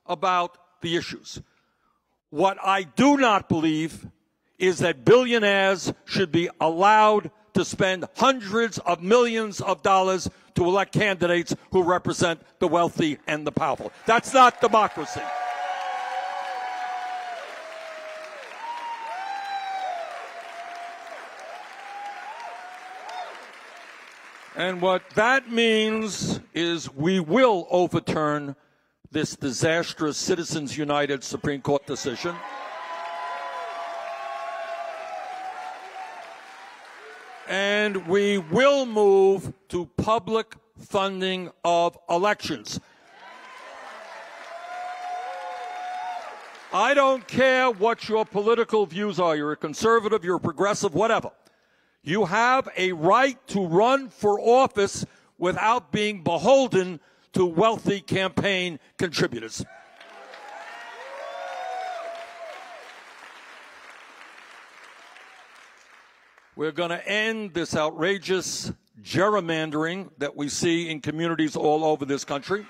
about the issues. What I do not believe is that billionaires should be allowed to spend hundreds of millions of dollars to elect candidates who represent the wealthy and the powerful. That's not democracy. And what that means is we will overturn this disastrous Citizens United Supreme Court decision. And we will move to public funding of elections. I don't care what your political views are. You're a conservative, you're a progressive, whatever. You have a right to run for office without being beholden to wealthy campaign contributors. We're going to end this outrageous gerrymandering that we see in communities all over this country.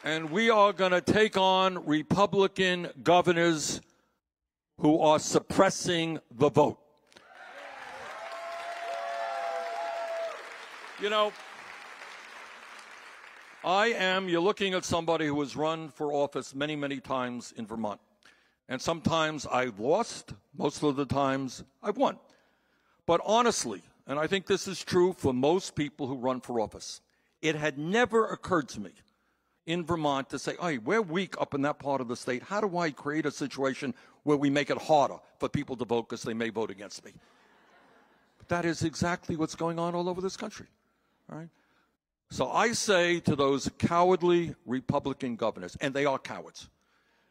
And we are going to take on Republican governors who are suppressing the vote. You're looking at somebody who has run for office many, many times in Vermont. And sometimes I've lost, most of the times I've won. But honestly, and I think this is true for most people who run for office, it had never occurred to me in Vermont to say, hey, we're weak up in that part of the state. How do I create a situation where we make it harder for people to vote because they may vote against me? But that is exactly what's going on all over this country. All right? So I say to those cowardly Republican governors, and they are cowards,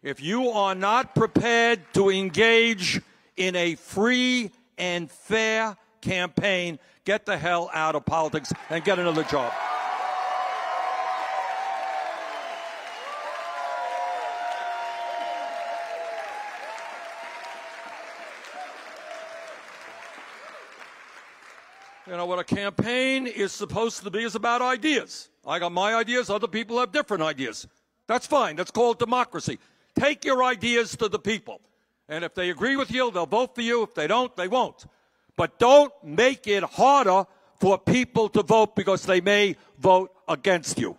if you are not prepared to engage in a free and fair campaign, get the hell out of politics and get another job. You know, what a campaign is supposed to be is about ideas. I got my ideas, other people have different ideas. That's fine, that's called democracy. Take your ideas to the people. And if they agree with you, they'll vote for you. If they don't, they won't. But don't make it harder for people to vote because they may vote against you.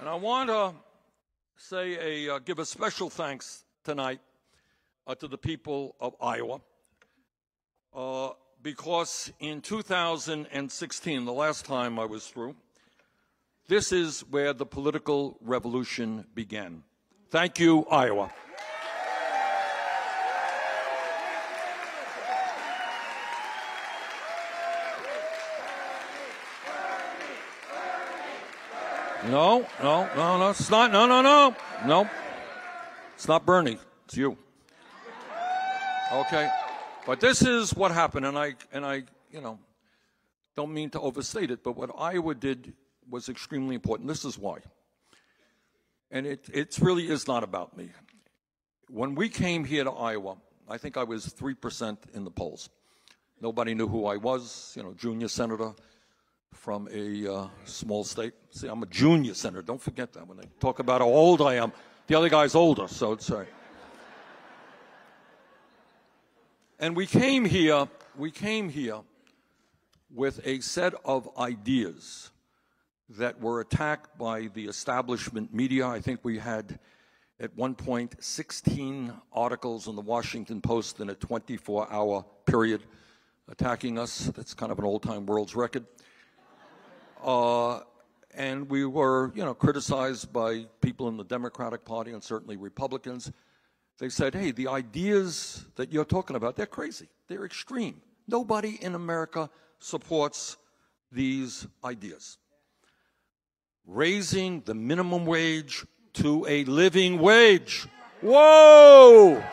And I want to give a special thanks tonight to the people of Iowa, because in 2016, the last time I was through, this is where the political revolution began. Thank you, Iowa. No, it's not. No. It's not Bernie. It's you. Okay. But this is what happened, and I, don't mean to overstate it, but what Iowa did was extremely important. This is why. And it really is not about me. When we came here to Iowa, I think I was 3% in the polls. Nobody knew who I was, junior senator from a small state. See, I'm a junior senator. Don't forget that when they talk about how old I am. The other guy's older, so it's all right. And we came here with a set of ideas that were attacked by the establishment media. I think we had, at one point, 16 articles in the Washington Post in a 24-hour period attacking us. That's kind of an old-time world's record. And we were, criticized by people in the Democratic Party and certainly Republicans. They said, hey, the ideas that you're talking about, they're crazy. They're extreme. Nobody in America supports these ideas. Raising the minimum wage to a living wage. Whoa!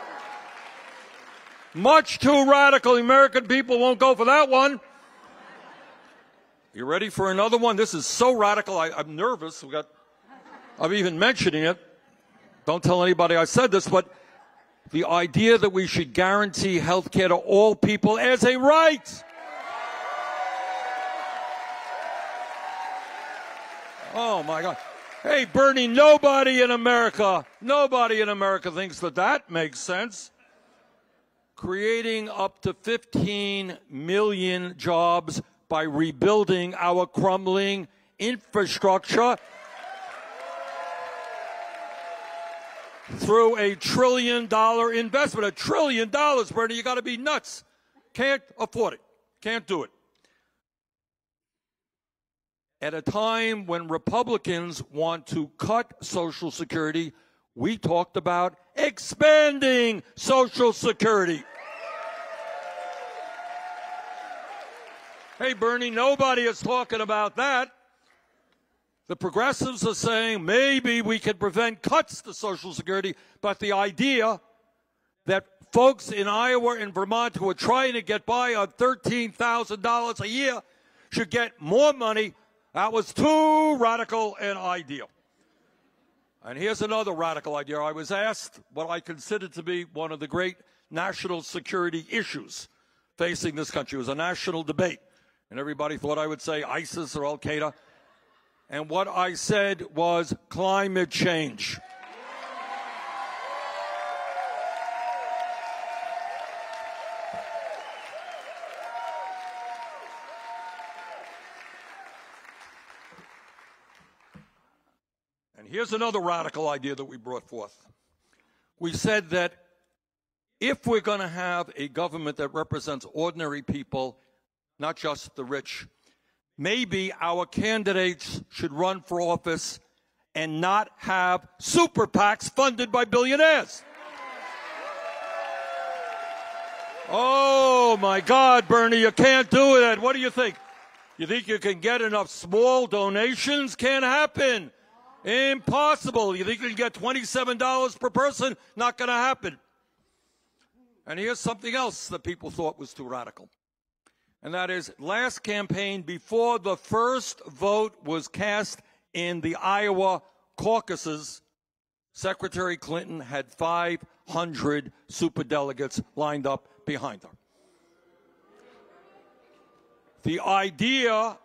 Much too radical. American people won't go for that one. You ready for another one? This is so radical, I'm nervous. I'm even mentioning it. Don't tell anybody I said this, but the idea that we should guarantee health care to all people as a right. Oh, my God. Hey, Bernie, nobody in America thinks that makes sense. Creating up to 15 million jobs by rebuilding our crumbling infrastructure through $1 trillion investment. $1 trillion, Bernie, you got to be nuts. Can't afford it. Can't do it. At a time when Republicans want to cut Social Security, we talked about expanding Social Security. Hey, Bernie, nobody is talking about that. The progressives are saying maybe we can prevent cuts to Social Security, but the idea that folks in Iowa and Vermont who are trying to get by on $13,000 a year should get more money, that was too radical an idea. And here's another radical idea. I was asked what I considered to be one of the great national security issues facing this country. It was a national debate. And everybody thought I would say ISIS or Al-Qaeda. And what I said was climate change. And here's another radical idea that we brought forth. We said that if we're going to have a government that represents ordinary people, not just the rich, maybe our candidates should run for office and not have super PACs funded by billionaires. Oh, my God, Bernie, you can't do that. What do you think? You think you can get enough small donations? Can't happen. Impossible. You think you can get $27 per person? Not going to happen. And here's something else that people thought was too radical. And that is, last campaign, before the first vote was cast in the Iowa caucuses, Secretary Clinton had 500 superdelegates lined up behind her. The idea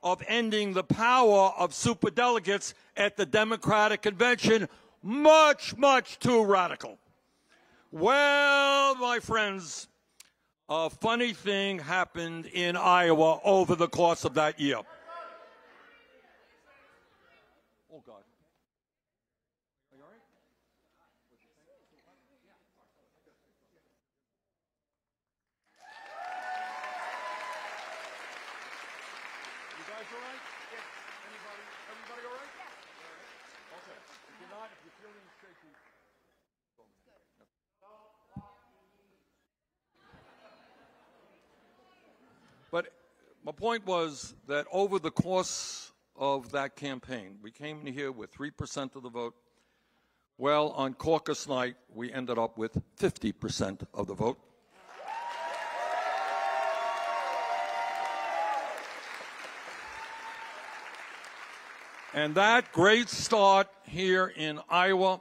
of ending the power of superdelegates at the Democratic convention, much, much too radical. Well, my friends, a funny thing happened in Iowa over the course of that year. Oh, God. Are you all right? You guys all right? Everybody all right? Okay. If you're not, if you're feeling shaky. But my point was that over the course of that campaign, we came in here with 3% of the vote. Well, on caucus night, we ended up with 50% of the vote. And that great start here in Iowa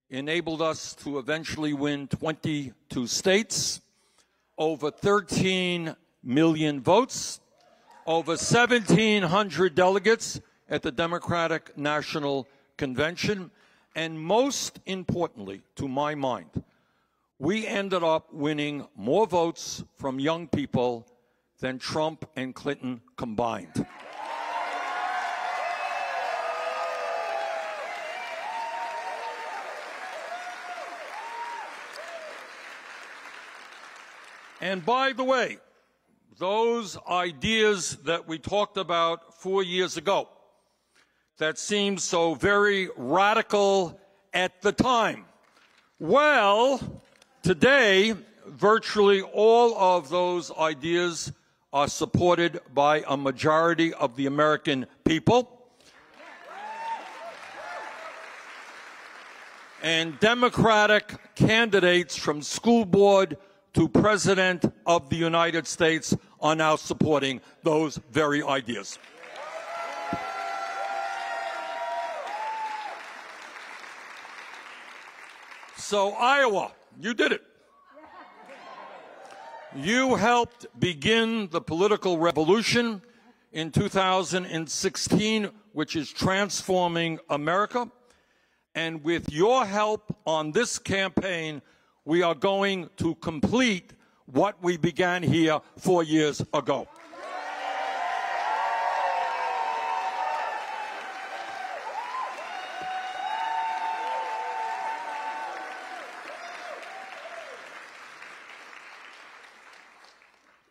enabled us to eventually win 22 states, over 13 million votes, over 1,700 delegates at the Democratic National Convention, and most importantly, to my mind, we ended up winning more votes from young people than Trump and Clinton combined. And by the way, those ideas that we talked about 4 years ago that seemed so very radical at the time, well, today, virtually all of those ideas are supported by a majority of the American people. And Democratic candidates from school board to President of the United States are now supporting those very ideas. So Iowa, you did it. You helped begin the political revolution in 2016, which is transforming America. And with your help on this campaign, we are going to complete what we began here 4 years ago.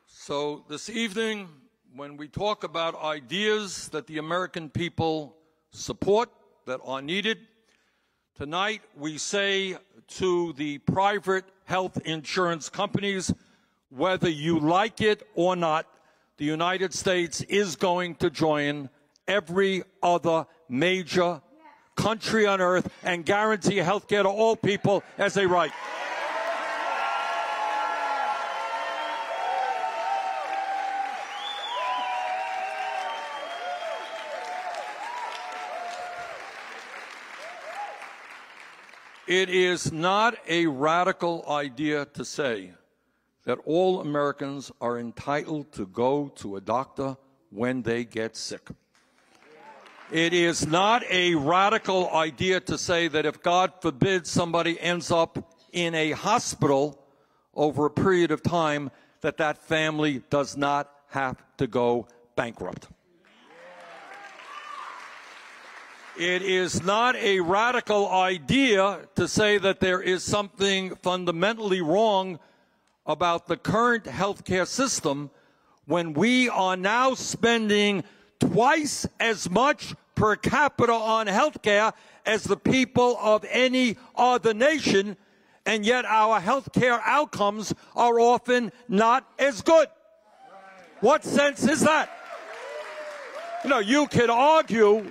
So this evening, when we talk about ideas that the American people support, that are needed, tonight we say to the private health insurance companies, whether you like it or not, the United States is going to join every other major country on earth and guarantee health care to all people as a right. It is not a radical idea to say that all Americans are entitled to go to a doctor when they get sick. It is not a radical idea to say that if, God forbid, somebody ends up in a hospital over a period of time, that that family does not have to go bankrupt. It is not a radical idea to say that there is something fundamentally wrong about the current healthcare system when we are now spending twice as much per capita on healthcare as the people of any other nation, and yet our healthcare outcomes are often not as good. What sense is that? You know, you could argue,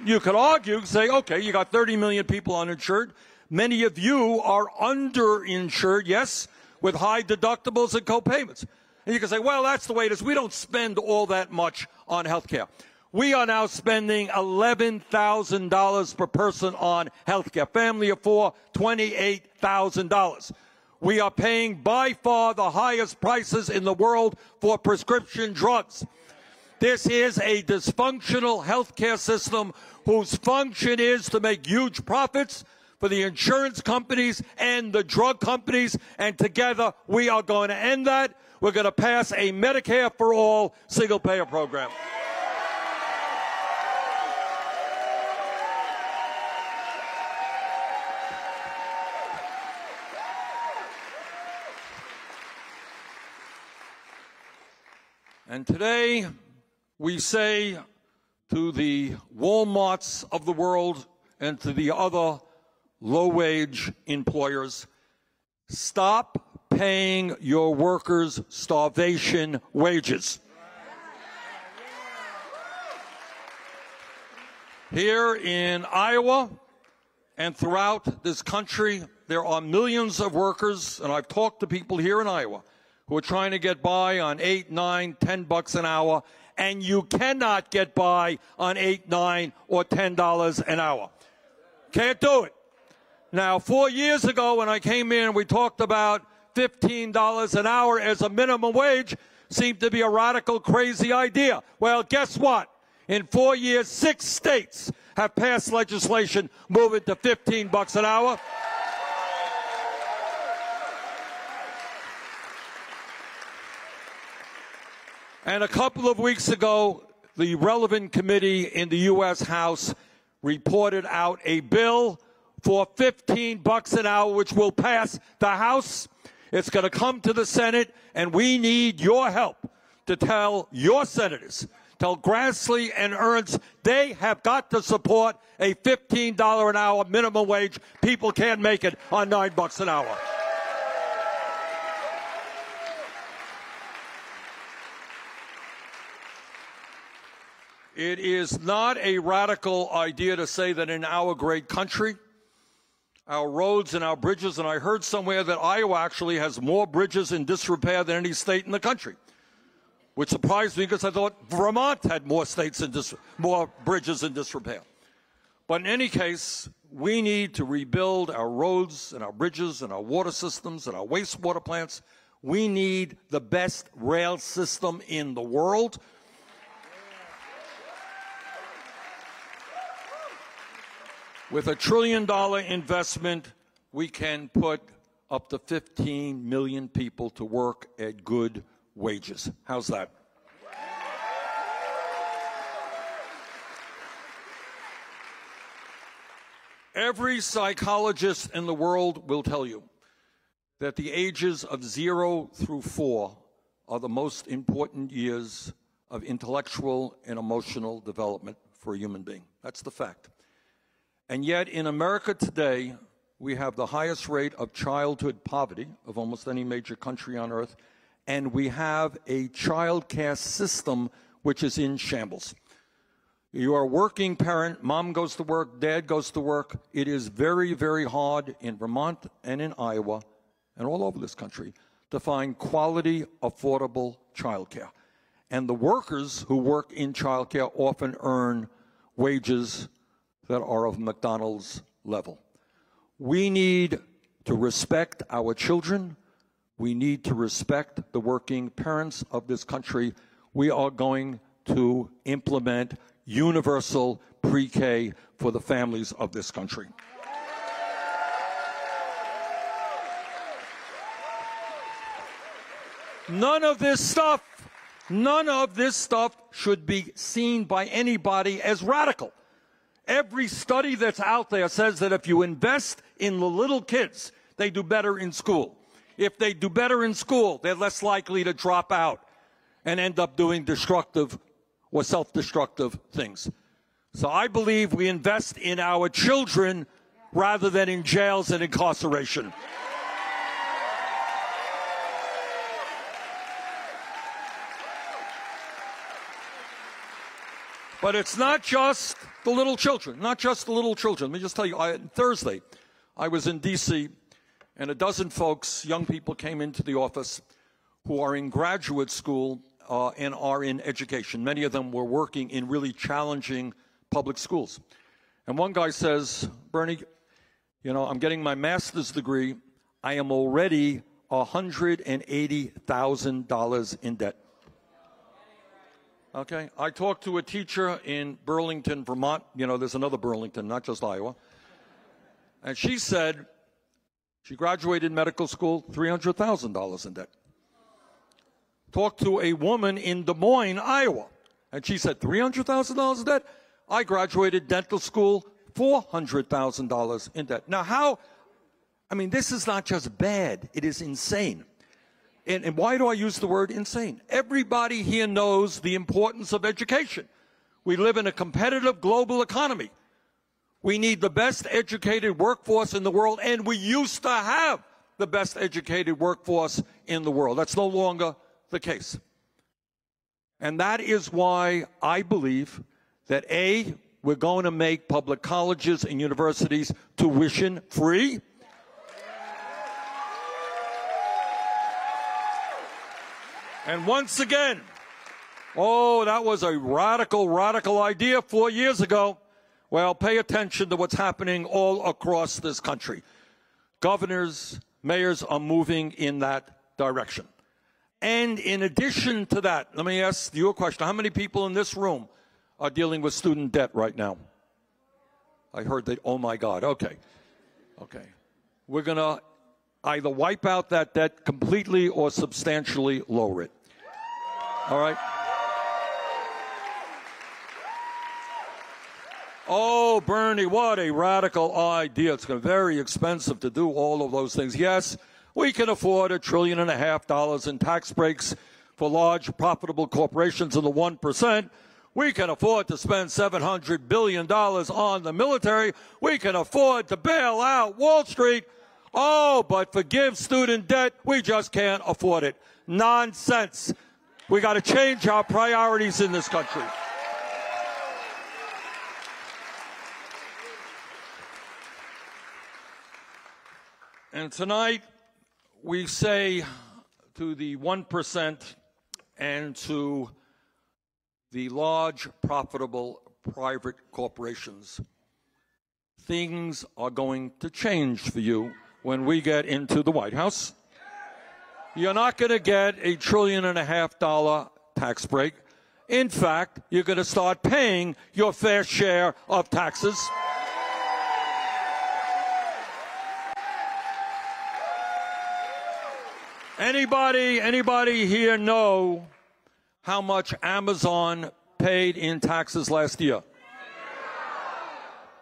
say, okay, you got 30 million people uninsured. Many of you are underinsured, yes, with high deductibles and co-payments. And you can say, well, that's the way it is. We don't spend all that much on health care. We are now spending $11,000 per person on health care. Family of four, $28,000. We are paying by far the highest prices in the world for prescription drugs. This is a dysfunctional healthcare system whose function is to make huge profits for the insurance companies and the drug companies, and together we are going to end that. We're going to pass a Medicare for all single-payer program. And today, we say to the Walmarts of the world and to the other low-wage employers, stop paying your workers starvation wages. Here in Iowa and throughout this country, there are millions of workers, and I've talked to people here in Iowa, who are trying to get by on $8, $9, $10 an hour, and you cannot get by on $8, $9, or $10 an hour. Can't do it. Now, 4 years ago when I came in, we talked about $15 an hour as a minimum wage. Seemed to be a radical, crazy idea. Well, guess what? In 4 years, 6 states have passed legislation moving to $15 an hour. And a couple of weeks ago, the relevant committee in the U.S. House reported out a bill for $15 an hour, which will pass the House. It's going to come to the Senate, and we need your help to tell your senators, tell Grassley and Ernst, they have got to support a $15 an hour minimum wage. People can't make it on $9 an hour. It is not a radical idea to say that in our great country, our roads and our bridges, and I heard somewhere that Iowa actually has more bridges in disrepair than any state in the country, which surprised me because I thought Vermont had more more bridges in disrepair. But in any case, we need to rebuild our roads and our bridges and our water systems and our wastewater plants. We need the best rail system in the world. With a $1 trillion investment, we can put up to 15 million people to work at good wages. How's that? Every psychologist in the world will tell you that the ages of 0 through 4 are the most important years of intellectual and emotional development for a human being. That's the fact. And yet in America today, we have the highest rate of childhood poverty of almost any major country on earth, and we have a child care system which is in shambles. You are a working parent, mom goes to work, dad goes to work. It is very, very hard in Vermont and in Iowa and all over this country to find quality, affordable child care. And the workers who work in child care often earn wages that are of McDonald's level. We need to respect our children. We need to respect the working parents of this country. We are going to implement universal pre-K for the families of this country. None of this stuff should be seen by anybody as radical. Every study that's out there says that if you invest in the little kids, they do better in school. If they do better in school, they're less likely to drop out and end up doing destructive or self-destructive things. So I believe we invest in our children rather than in jails and incarceration. But it's not just the little children, not just the little children. Let me just tell you, Thursday, I was in D.C., and a dozen folks, young people, came into the office who are in graduate school and are in education. Many of them were working in really challenging public schools. And one guy says, Bernie, you know, I'm getting my master's degree. I am already $180,000 in debt. Okay, I talked to a teacher in Burlington, Vermont. You know, there's another Burlington, not just Iowa. And she said she graduated medical school, $300,000 in debt. Talked to a woman in Des Moines, Iowa, and she said, $300,000 in debt? I graduated dental school, $400,000 in debt. Now, how? I mean, this is not just bad. It is insane. And why do I use the word insane? Everybody here knows the importance of education. We live in a competitive global economy. We need the best educated workforce in the world, and we used to have the best educated workforce in the world. That's no longer the case. And that is why I believe that, A, we're going to make public colleges and universities tuition free. And once again, oh, that was a radical idea 4 years ago. Well, pay attention to what's happening all across this country. Governors, mayors are moving in that direction. And in addition to that, let me ask you a question. How many people in this room are dealing with student debt right now? I heard that, oh my God, okay. Okay. We're going to either wipe out that debt completely or substantially lower it. All right? Oh, Bernie, what a radical idea. It's going to be very expensive to do all of those things. Yes, we can afford $1.5 trillion in tax breaks for large profitable corporations in the 1%. We can afford to spend $700 billion on the military. We can afford to bail out Wall Street. Oh, but forgive student debt, we just can't afford it. Nonsense. We got to change our priorities in this country. And tonight, we say to the 1% and to the large, profitable private corporations, things are going to change for you when we get into the White House. You're not going to get $1.5 trillion tax break. In fact, you're going to start paying your fair share of taxes. Anybody here know how much Amazon paid in taxes last year?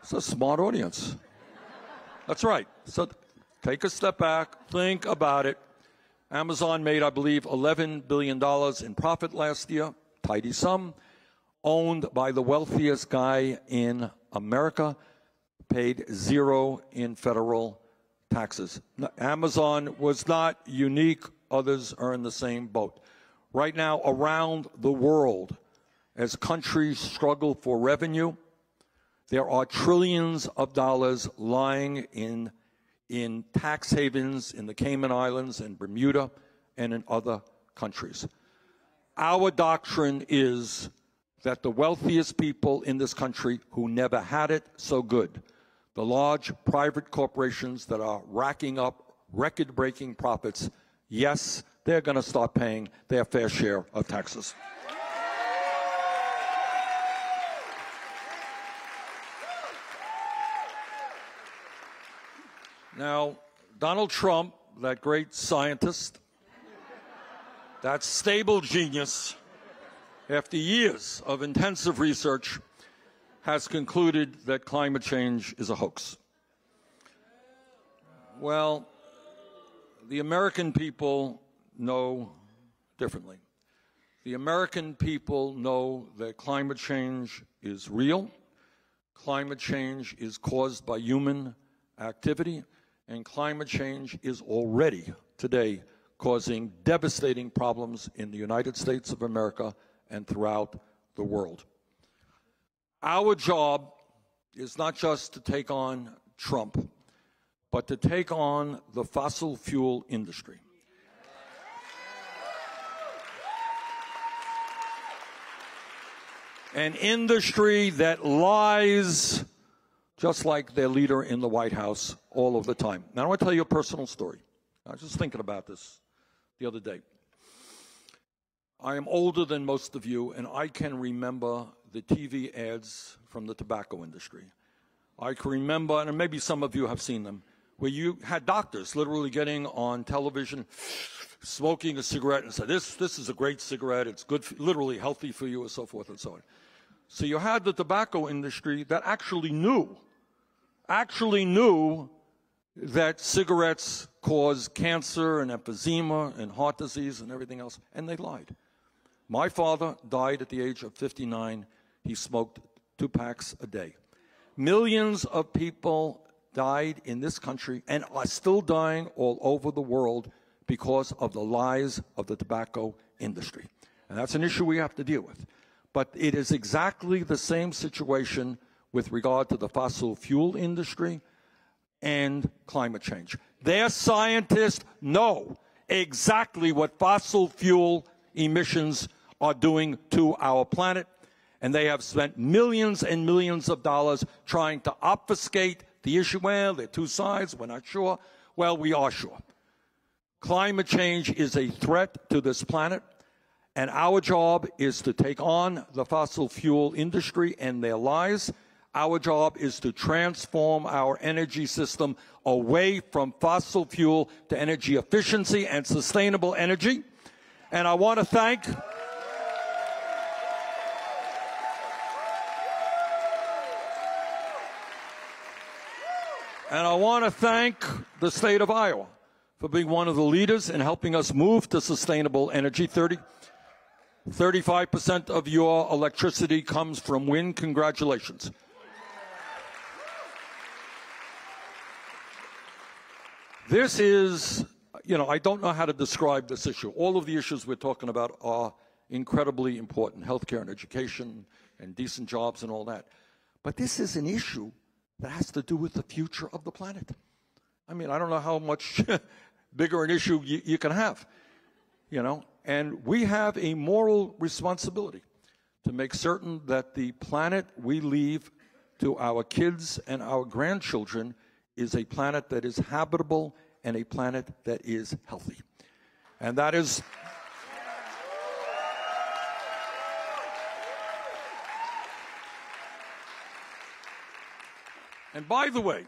It's a smart audience. That's right. So take a step back, think about it. Amazon made, I believe, $11 billion in profit last year, tidy sum, owned by the wealthiest guy in America, paid zero in federal taxes. Amazon was not unique. Others are in the same boat. Right now, around the world, as countries struggle for revenue, there are trillions of dollars lying in tax havens in the Cayman Islands and Bermuda and in other countries. Our doctrine is that the wealthiest people in this country who never had it so good, the large private corporations that are racking up record-breaking profits, yes, they're going to start paying their fair share of taxes. Now, Donald Trump, that great scientist, that stable genius, after years of intensive research, has concluded that climate change is a hoax. Well, the American people know differently. The American people know that climate change is real. Climate change is caused by human activity, and climate change is already today causing devastating problems in the United States of America and throughout the world. Our job is not just to take on Trump, but to take on the fossil fuel industry. An industry that lies just like their leader in the White House all of the time. Now, I want to tell you a personal story. I was just thinking about this the other day. I am older than most of you, and I can remember the TV ads from the tobacco industry. I can remember, and maybe some of you have seen them, where you had doctors literally getting on television, smoking a cigarette and said, this is a great cigarette, it's good, literally healthy for you, and so forth and so on. So you had the tobacco industry that actually knew that cigarettes cause cancer and emphysema and heart disease and everything else, and they lied. My father died at the age of 59. He smoked 2 packs a day. Millions of people died in this country and are still dying all over the world because of the lies of the tobacco industry. And that's an issue we have to deal with. But it is exactly the same situation with regard to the fossil fuel industry and climate change. Their scientists know exactly what fossil fuel emissions are doing to our planet, and they have spent millions and millions of dollars trying to obfuscate the issue. Well, there are 2 sides, we're not sure. Well, we are sure. Climate change is a threat to this planet, and our job is to take on the fossil fuel industry and their lies. Our job is to transform our energy system away from fossil fuel to energy efficiency and sustainable energy. And I want to thank the state of Iowa for being one of the leaders in helping us move to sustainable energy. 35% of your electricity comes from wind. Congratulations. This is, I don't know how to describe this issue. All of the issues we're talking about are incredibly important, healthcare and education and decent jobs and all that. But this is an issue that has to do with the future of the planet. I mean, I don't know how much bigger an issue you can have, And we have a moral responsibility to make certain that the planet we leave to our kids and our grandchildren is a planet that is habitable and a planet that is healthy. And that is... And by the way,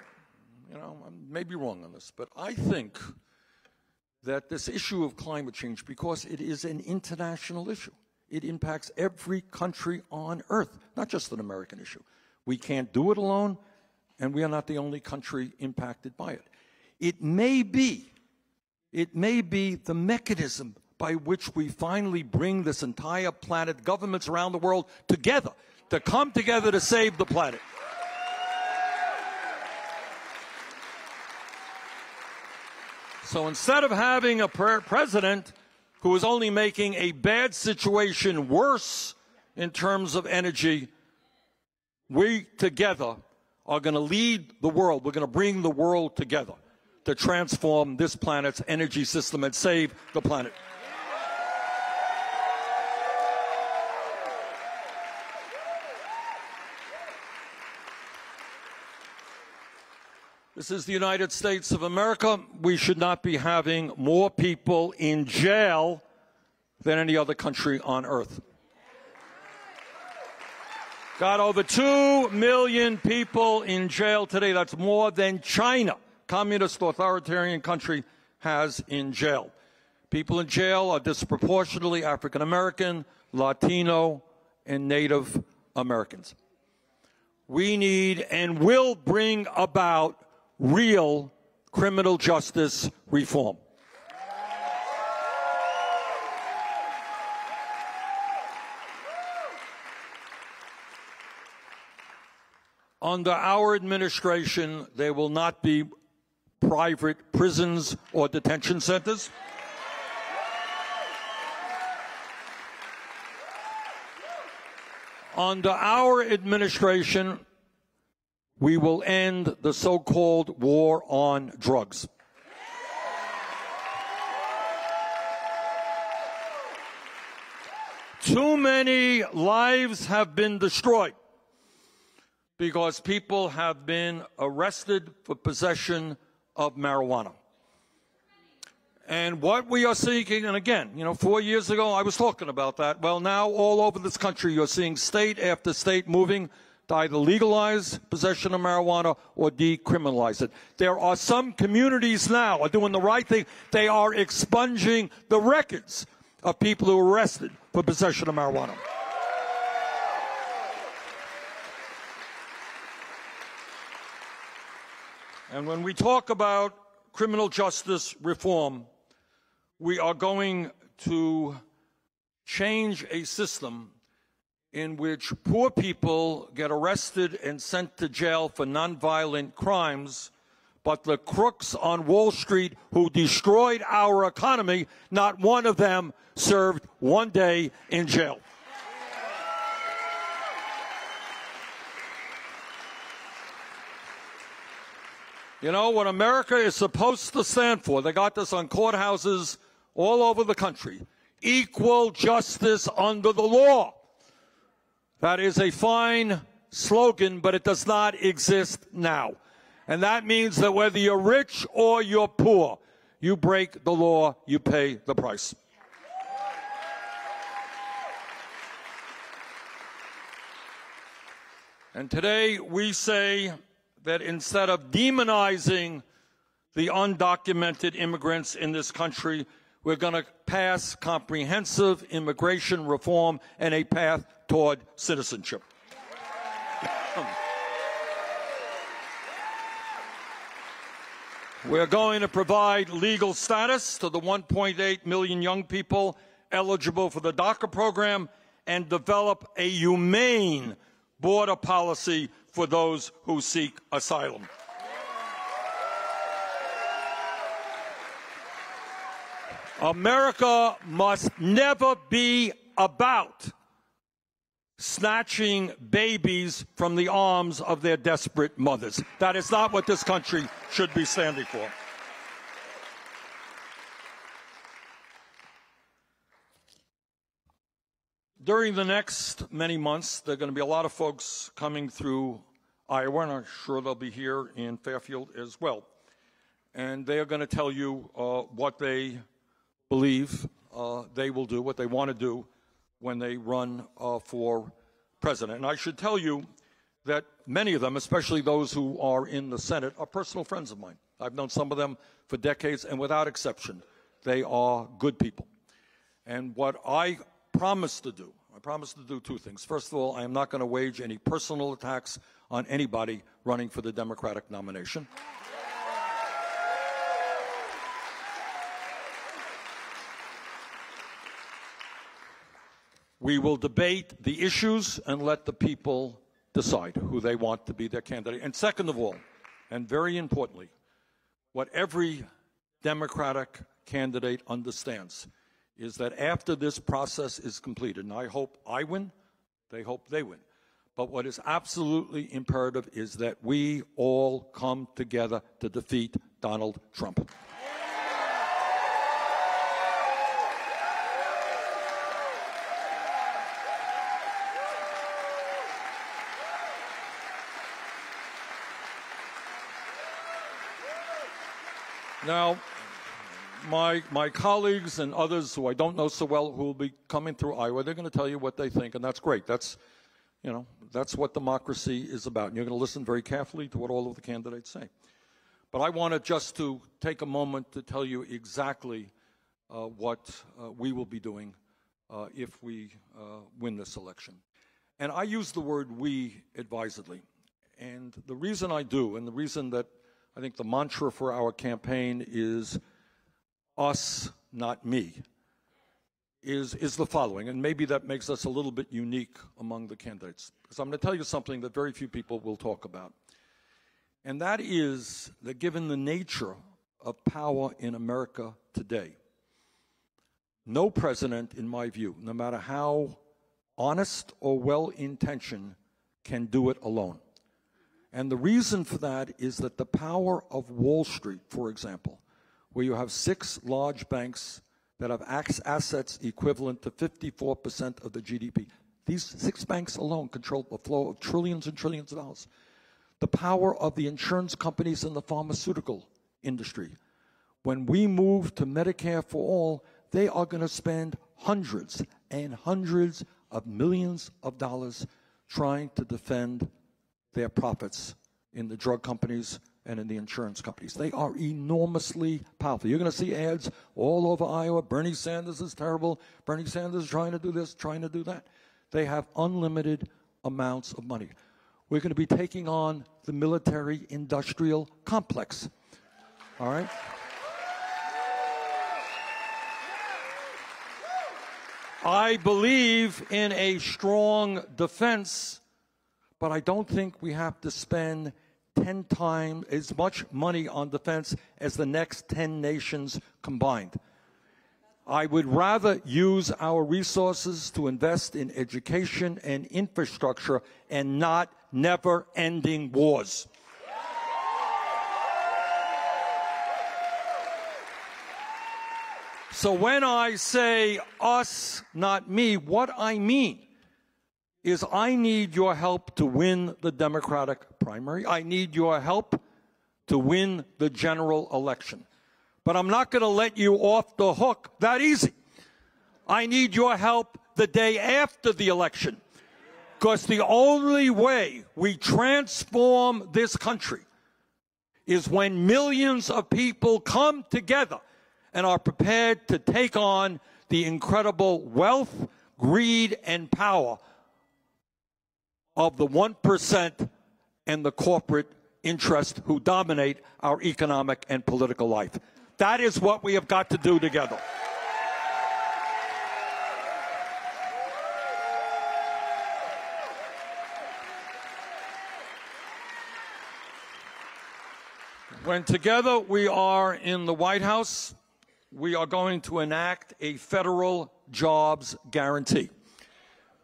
I may be wrong on this, but I think that this issue of climate change, because it is an international issue, it impacts every country on earth, not just an American issue. We can't do it alone, and we are not the only country impacted by it. It may be the mechanism by which we finally bring this entire planet, governments around the world, together, to come together to save the planet. So instead of having a president who is only making a bad situation worse in terms of energy, we together are going to lead the world. We're going to bring the world together to transform this planet's energy system and save the planet. This is the United States of America. We should not be having more people in jail than any other country on earth. Got over 2 million people in jail today. That's more than China, communist authoritarian country, has in jail. People in jail are disproportionately African American, Latino, and Native Americans. we need and will bring about real criminal justice reform. Under our administration, there will not be private prisons or detention centers. Under our administration, we will end the so-called war on drugs. Too many lives have been destroyed because people have been arrested for possession of marijuana. And what we are seeking, and again, 4 years ago I was talking about that. Well, now all over this country you're seeing state after state moving to either legalize possession of marijuana or decriminalize it. There are some communities now are doing the right thing. They are expunging the records of people who were arrested for possession of marijuana. And when we talk about criminal justice reform, we are going to change a system in which poor people get arrested and sent to jail for nonviolent crimes, but the crooks on Wall Street who destroyed our economy, not one of them served 1 day in jail. What America is supposed to stand for, they got this on courthouses all over the country: equal justice under the law. That is a fine slogan, but it does not exist now. And that means that whether you're rich or you're poor, you break the law, you pay the price. And today we say that instead of demonizing the undocumented immigrants in this country, we're going to pass comprehensive immigration reform and a path toward citizenship. We're going to provide legal status to the 1.8 million young people eligible for the DACA program and develop a humane border policy for those who seek asylum. America must never be about snatching babies from the arms of their desperate mothers. That is not what this country should be standing for. During the next many months, there are going to be a lot of folks coming through Iowa, and I'm sure they'll be here in Fairfield as well. And they are going to tell you what they believe they will do, what they want to do when they run for president. And I should tell you that many of them, especially those who are in the Senate, are personal friends of mine. I've known some of them for decades, and without exception, they are good people. And what I promise to do two things. First of all, I am not going to wage any personal attacks on anybody running for the Democratic nomination. We will debate the issues and let the people decide who they want to be their candidate. And second of all, and very importantly, what every Democratic candidate understands is that after this process is completed, and I hope I win, they hope they win, but what is absolutely imperative is that we all come together to defeat Donald Trump. Now, my colleagues and others who I don't know so well who will be coming through Iowa, they're going to tell you what they think, and that's great. That's what democracy is about. And you're going to listen very carefully to what all of the candidates say. But I wanted just to take a moment to tell you exactly what we will be doing if we win this election. And I use the word "we" advisedly. And the reason I do, and the reason that I think the mantra for our campaign is us, not me, is the following, and maybe that makes us a little bit unique among the candidates. Because I'm going to tell you something that very few people will talk about. And that is that given the nature of power in America today, no president, in my view, no matter how honest or well-intentioned, can do it alone. And the reason for that is that the power of Wall Street, for example, where you have 6 large banks that have assets equivalent to 54% of the GDP. These 6 banks alone control a flow of trillions and trillions of dollars. The power of the insurance companies and the pharmaceutical industry. When we move to Medicare for all, they are going to spend hundreds and hundreds of millions of dollars trying to defend their profits in the drug companies and in the insurance companies. They are enormously powerful. You're going to see ads all over Iowa. Bernie Sanders is terrible. Bernie Sanders is trying to do this, trying to do that. They have unlimited amounts of money. We're going to be taking on the military-industrial complex. All right? I believe in a strong defense, but I don't think we have to spend 10 times as much money on defense as the next 10 nations combined. I would rather use our resources to invest in education and infrastructure and not never-ending wars. So when I say us, not me, what I mean is I need your help to win the Democratic primary. I need your help to win the general election. But I'm not going to let you off the hook that easy. I need your help the day after the election, because the only way we transform this country is when millions of people come together and are prepared to take on the incredible wealth, greed, and power of the 1% and the corporate interest who dominate our economic and political life. That is what we have got to do together. When together we are in the White House, we are going to enact a federal jobs guarantee.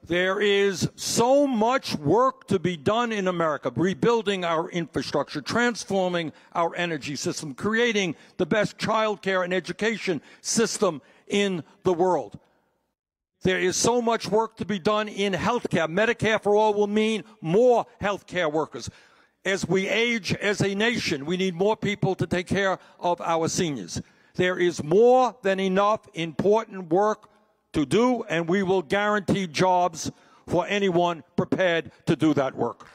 There is so much work to be done in America, rebuilding our infrastructure, transforming our energy system, creating the best child care and education system in the world. There is so much work to be done in health care. Medicare for all will mean more health care workers. As we age as a nation, we need more people to take care of our seniors. There is more than enough important work to do, and we will guarantee jobs for anyone prepared to do that work.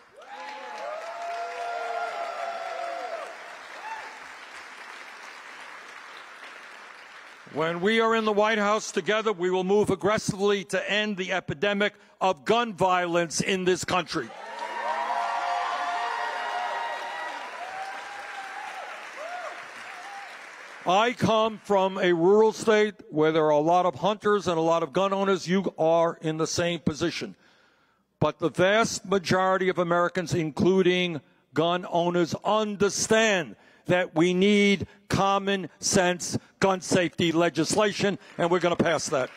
When we are in the White House together, we will move aggressively to end the epidemic of gun violence in this country. I come from a rural state where there are a lot of hunters and a lot of gun owners. You are in the same position. But the vast majority of Americans, including gun owners, understand that we need common sense gun safety legislation, and we're going to pass that.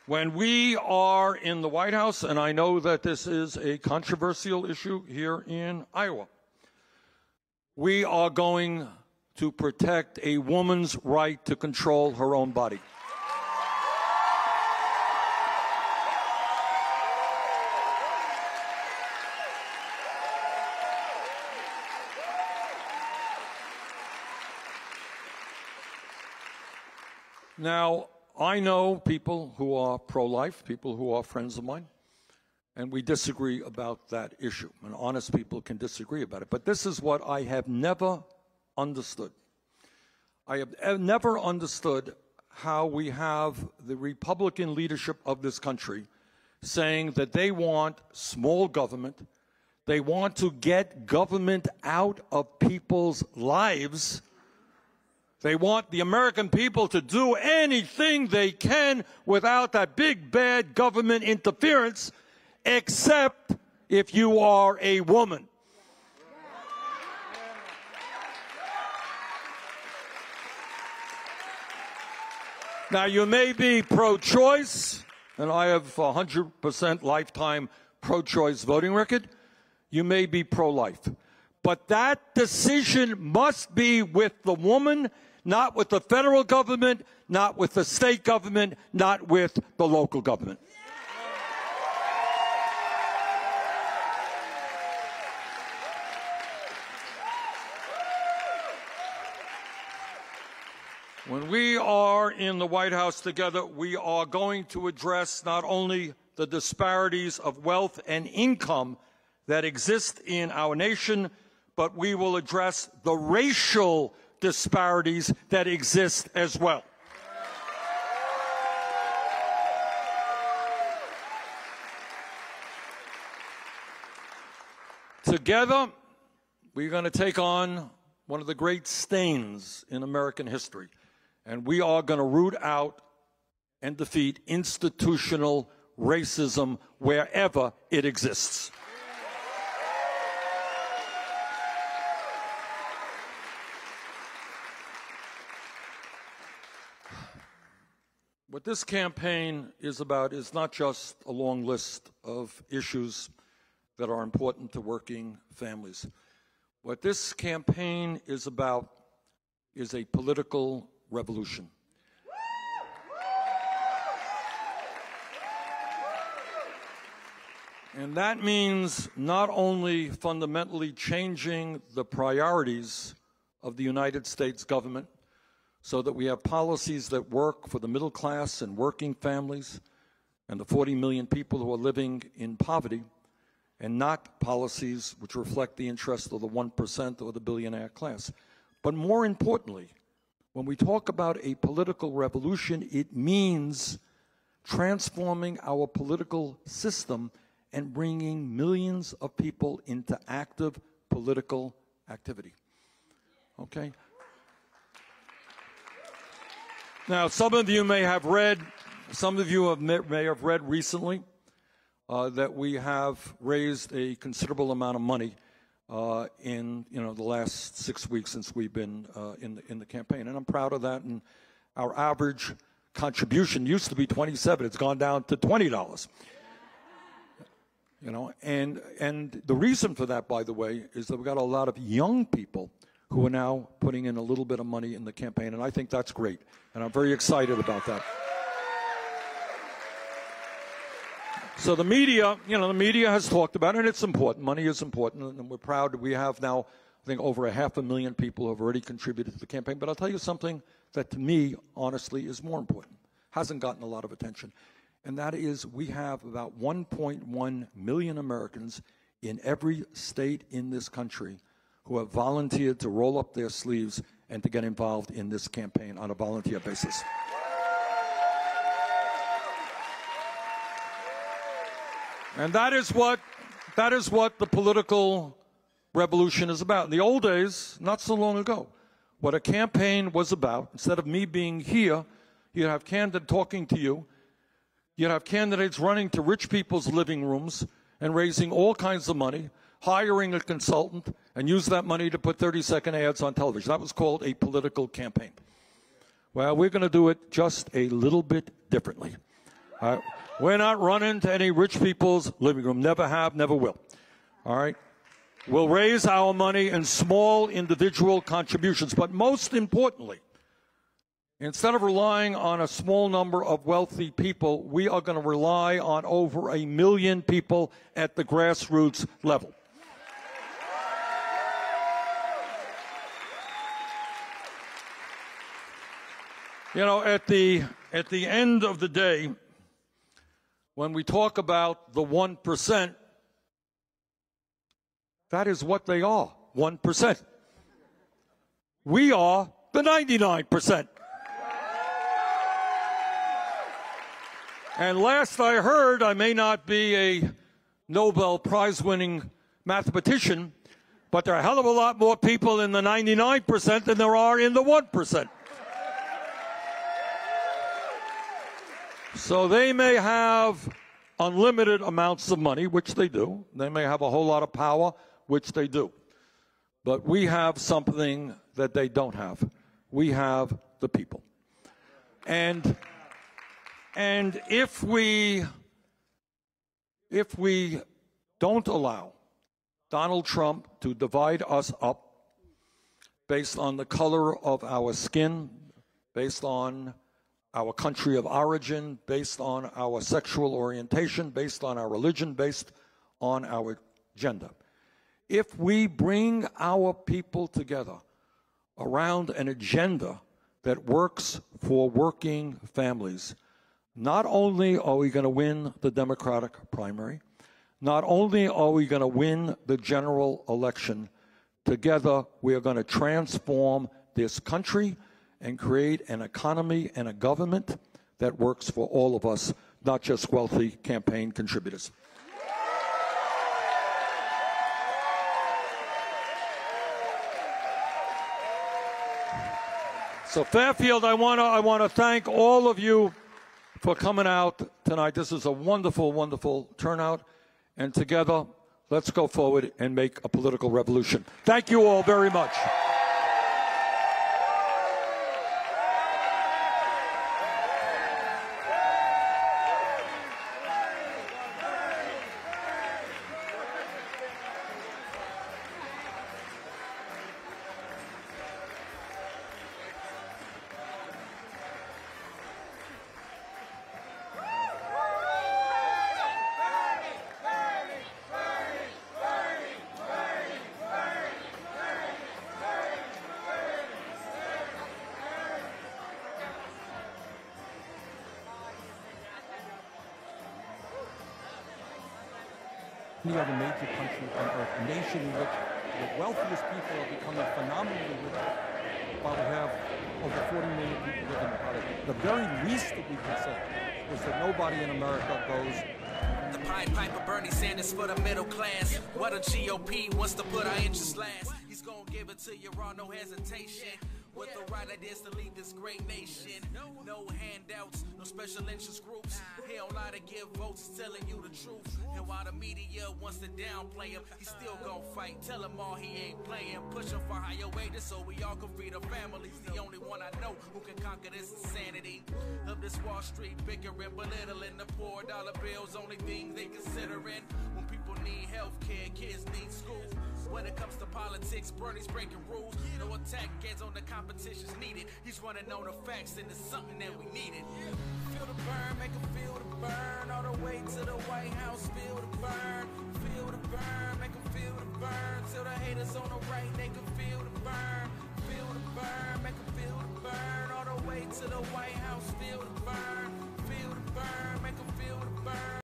When we are in the White House, and I know that this is a controversial issue here in Iowa, we are going to protect a woman's right to control her own body. Now, I know people who are pro-life, people who are friends of mine, and we disagree about that issue. And honest people can disagree about it. But this is what I have never understood. I have never understood how we have the Republican leadership of this country saying that they want small government, they want to get government out of people's lives. They want the American people to do anything they can without that big bad government interference, except if you are a woman. Now, you may be pro-choice, and I have a 100% lifetime pro-choice voting record. You may be pro-life. But that decision must be with the woman, not with the federal government, not with the state government, not with the local government. When we are in the White House together, we are going to address not only the disparities of wealth and income that exist in our nation, but we will address the racial disparities that exist as well. Together, we're going to take on one of the great stains in American history, and we are going to root out and defeat institutional racism wherever it exists. What this campaign is about is not just a long list of issues that are important to working families. What this campaign is about is a political revolution. And that means not only fundamentally changing the priorities of the United States government so that we have policies that work for the middle class and working families and the 40 million people who are living in poverty, and not policies which reflect the interest of the 1% or the billionaire class. But more importantly, when we talk about a political revolution, it means transforming our political system and bringing millions of people into active political activity. Okay? Now, some of you may have read recently that we have raised a considerable amount of money in the last 6 weeks since we've been in the campaign, and I'm proud of that. And our average contribution used to be $27; it's gone down to $20. And the reason for that, by the way, is that we've got a lot of young people who are now putting in a little bit of money in the campaign, and I think that's great, and I'm very excited about that. So the media has talked about it, and it's important. Money is important, and we're proud that we have now, I think, over 500,000 people who have already contributed to the campaign. But I'll tell you something that, to me, honestly, is more important. Hasn't gotten a lot of attention. And that is, we have about 1.1 million Americans in every state in this country who have volunteered to roll up their sleeves and to get involved in this campaign on a volunteer basis. And that is what the political revolution is about. In the old days, not so long ago, what a campaign was about, instead of me being here, you'd have candidates talking to you, you'd have candidates running to rich people's living rooms and raising all kinds of money, hiring a consultant, and use that money to put 30-second ads on television. That was called a political campaign. Well, we're going to do it just a little bit differently. We're not running to any rich people's living room. Never have, never will. All right? We'll raise our money in small individual contributions. But most importantly, instead of relying on a small number of wealthy people, we are going to rely on over 1 million people at the grassroots level. At the end of the day, when we talk about the 1%, that is what they are, 1%. We are the 99%. And last I heard, I may not be a Nobel Prize-winning mathematician, but there are a hell of a lot more people in the 99% than there are in the 1%. So they may have unlimited amounts of money, which they do. They may have a whole lot of power, which they do. But we have something that they don't have. We have the people. And if we don't allow Donald Trump to divide us up based on the color of our skin, based on our country of origin, based on our sexual orientation, based on our religion, based on our gender. If we bring our people together around an agenda that works for working families, not only are we going to win the Democratic primary, not only are we going to win the general election, together we are going to transform this country and create an economy and a government that works for all of us, not just wealthy campaign contributors. So Fairfield, I want to thank all of you for coming out tonight. This is a wonderful, wonderful turnout. And together, let's go forward and make a political revolution. Thank you all very much. Any other major country on earth, a nation in which the wealthiest people are becoming phenomenally rich, while we have over 40 million people living in poverty. The very least that we can say is that nobody in America goes. The Pied Piper Bernie Sanders for the middle class. What a GOP wants to put our interests last. He's gonna give it to you raw, no hesitation. With the right ideas to lead this great nation. No handouts, no special interest groups. He don't lie to give votes, he's telling you the truth. And while the media wants to downplay him, he's still gonna fight. Tell him all he ain't playing. Push him for higher wages so we all can feed our families. The only one I know who can conquer this insanity of this Wall Street bickering, belittling the poor. Dollar bills, only thing they considering. When people need health care, kids need school. When it comes to politics, Bernie's breaking rules. No attack gets on the competition's needed. He's running on the facts, and it's something that we needed. Feel the burn, make him feel the burn. All the way to the White House, feel the burn. Feel the burn, make him feel the burn. Till the haters on the right, they can feel the burn. Feel the burn, make him feel the burn. All the way to the White House, feel the burn.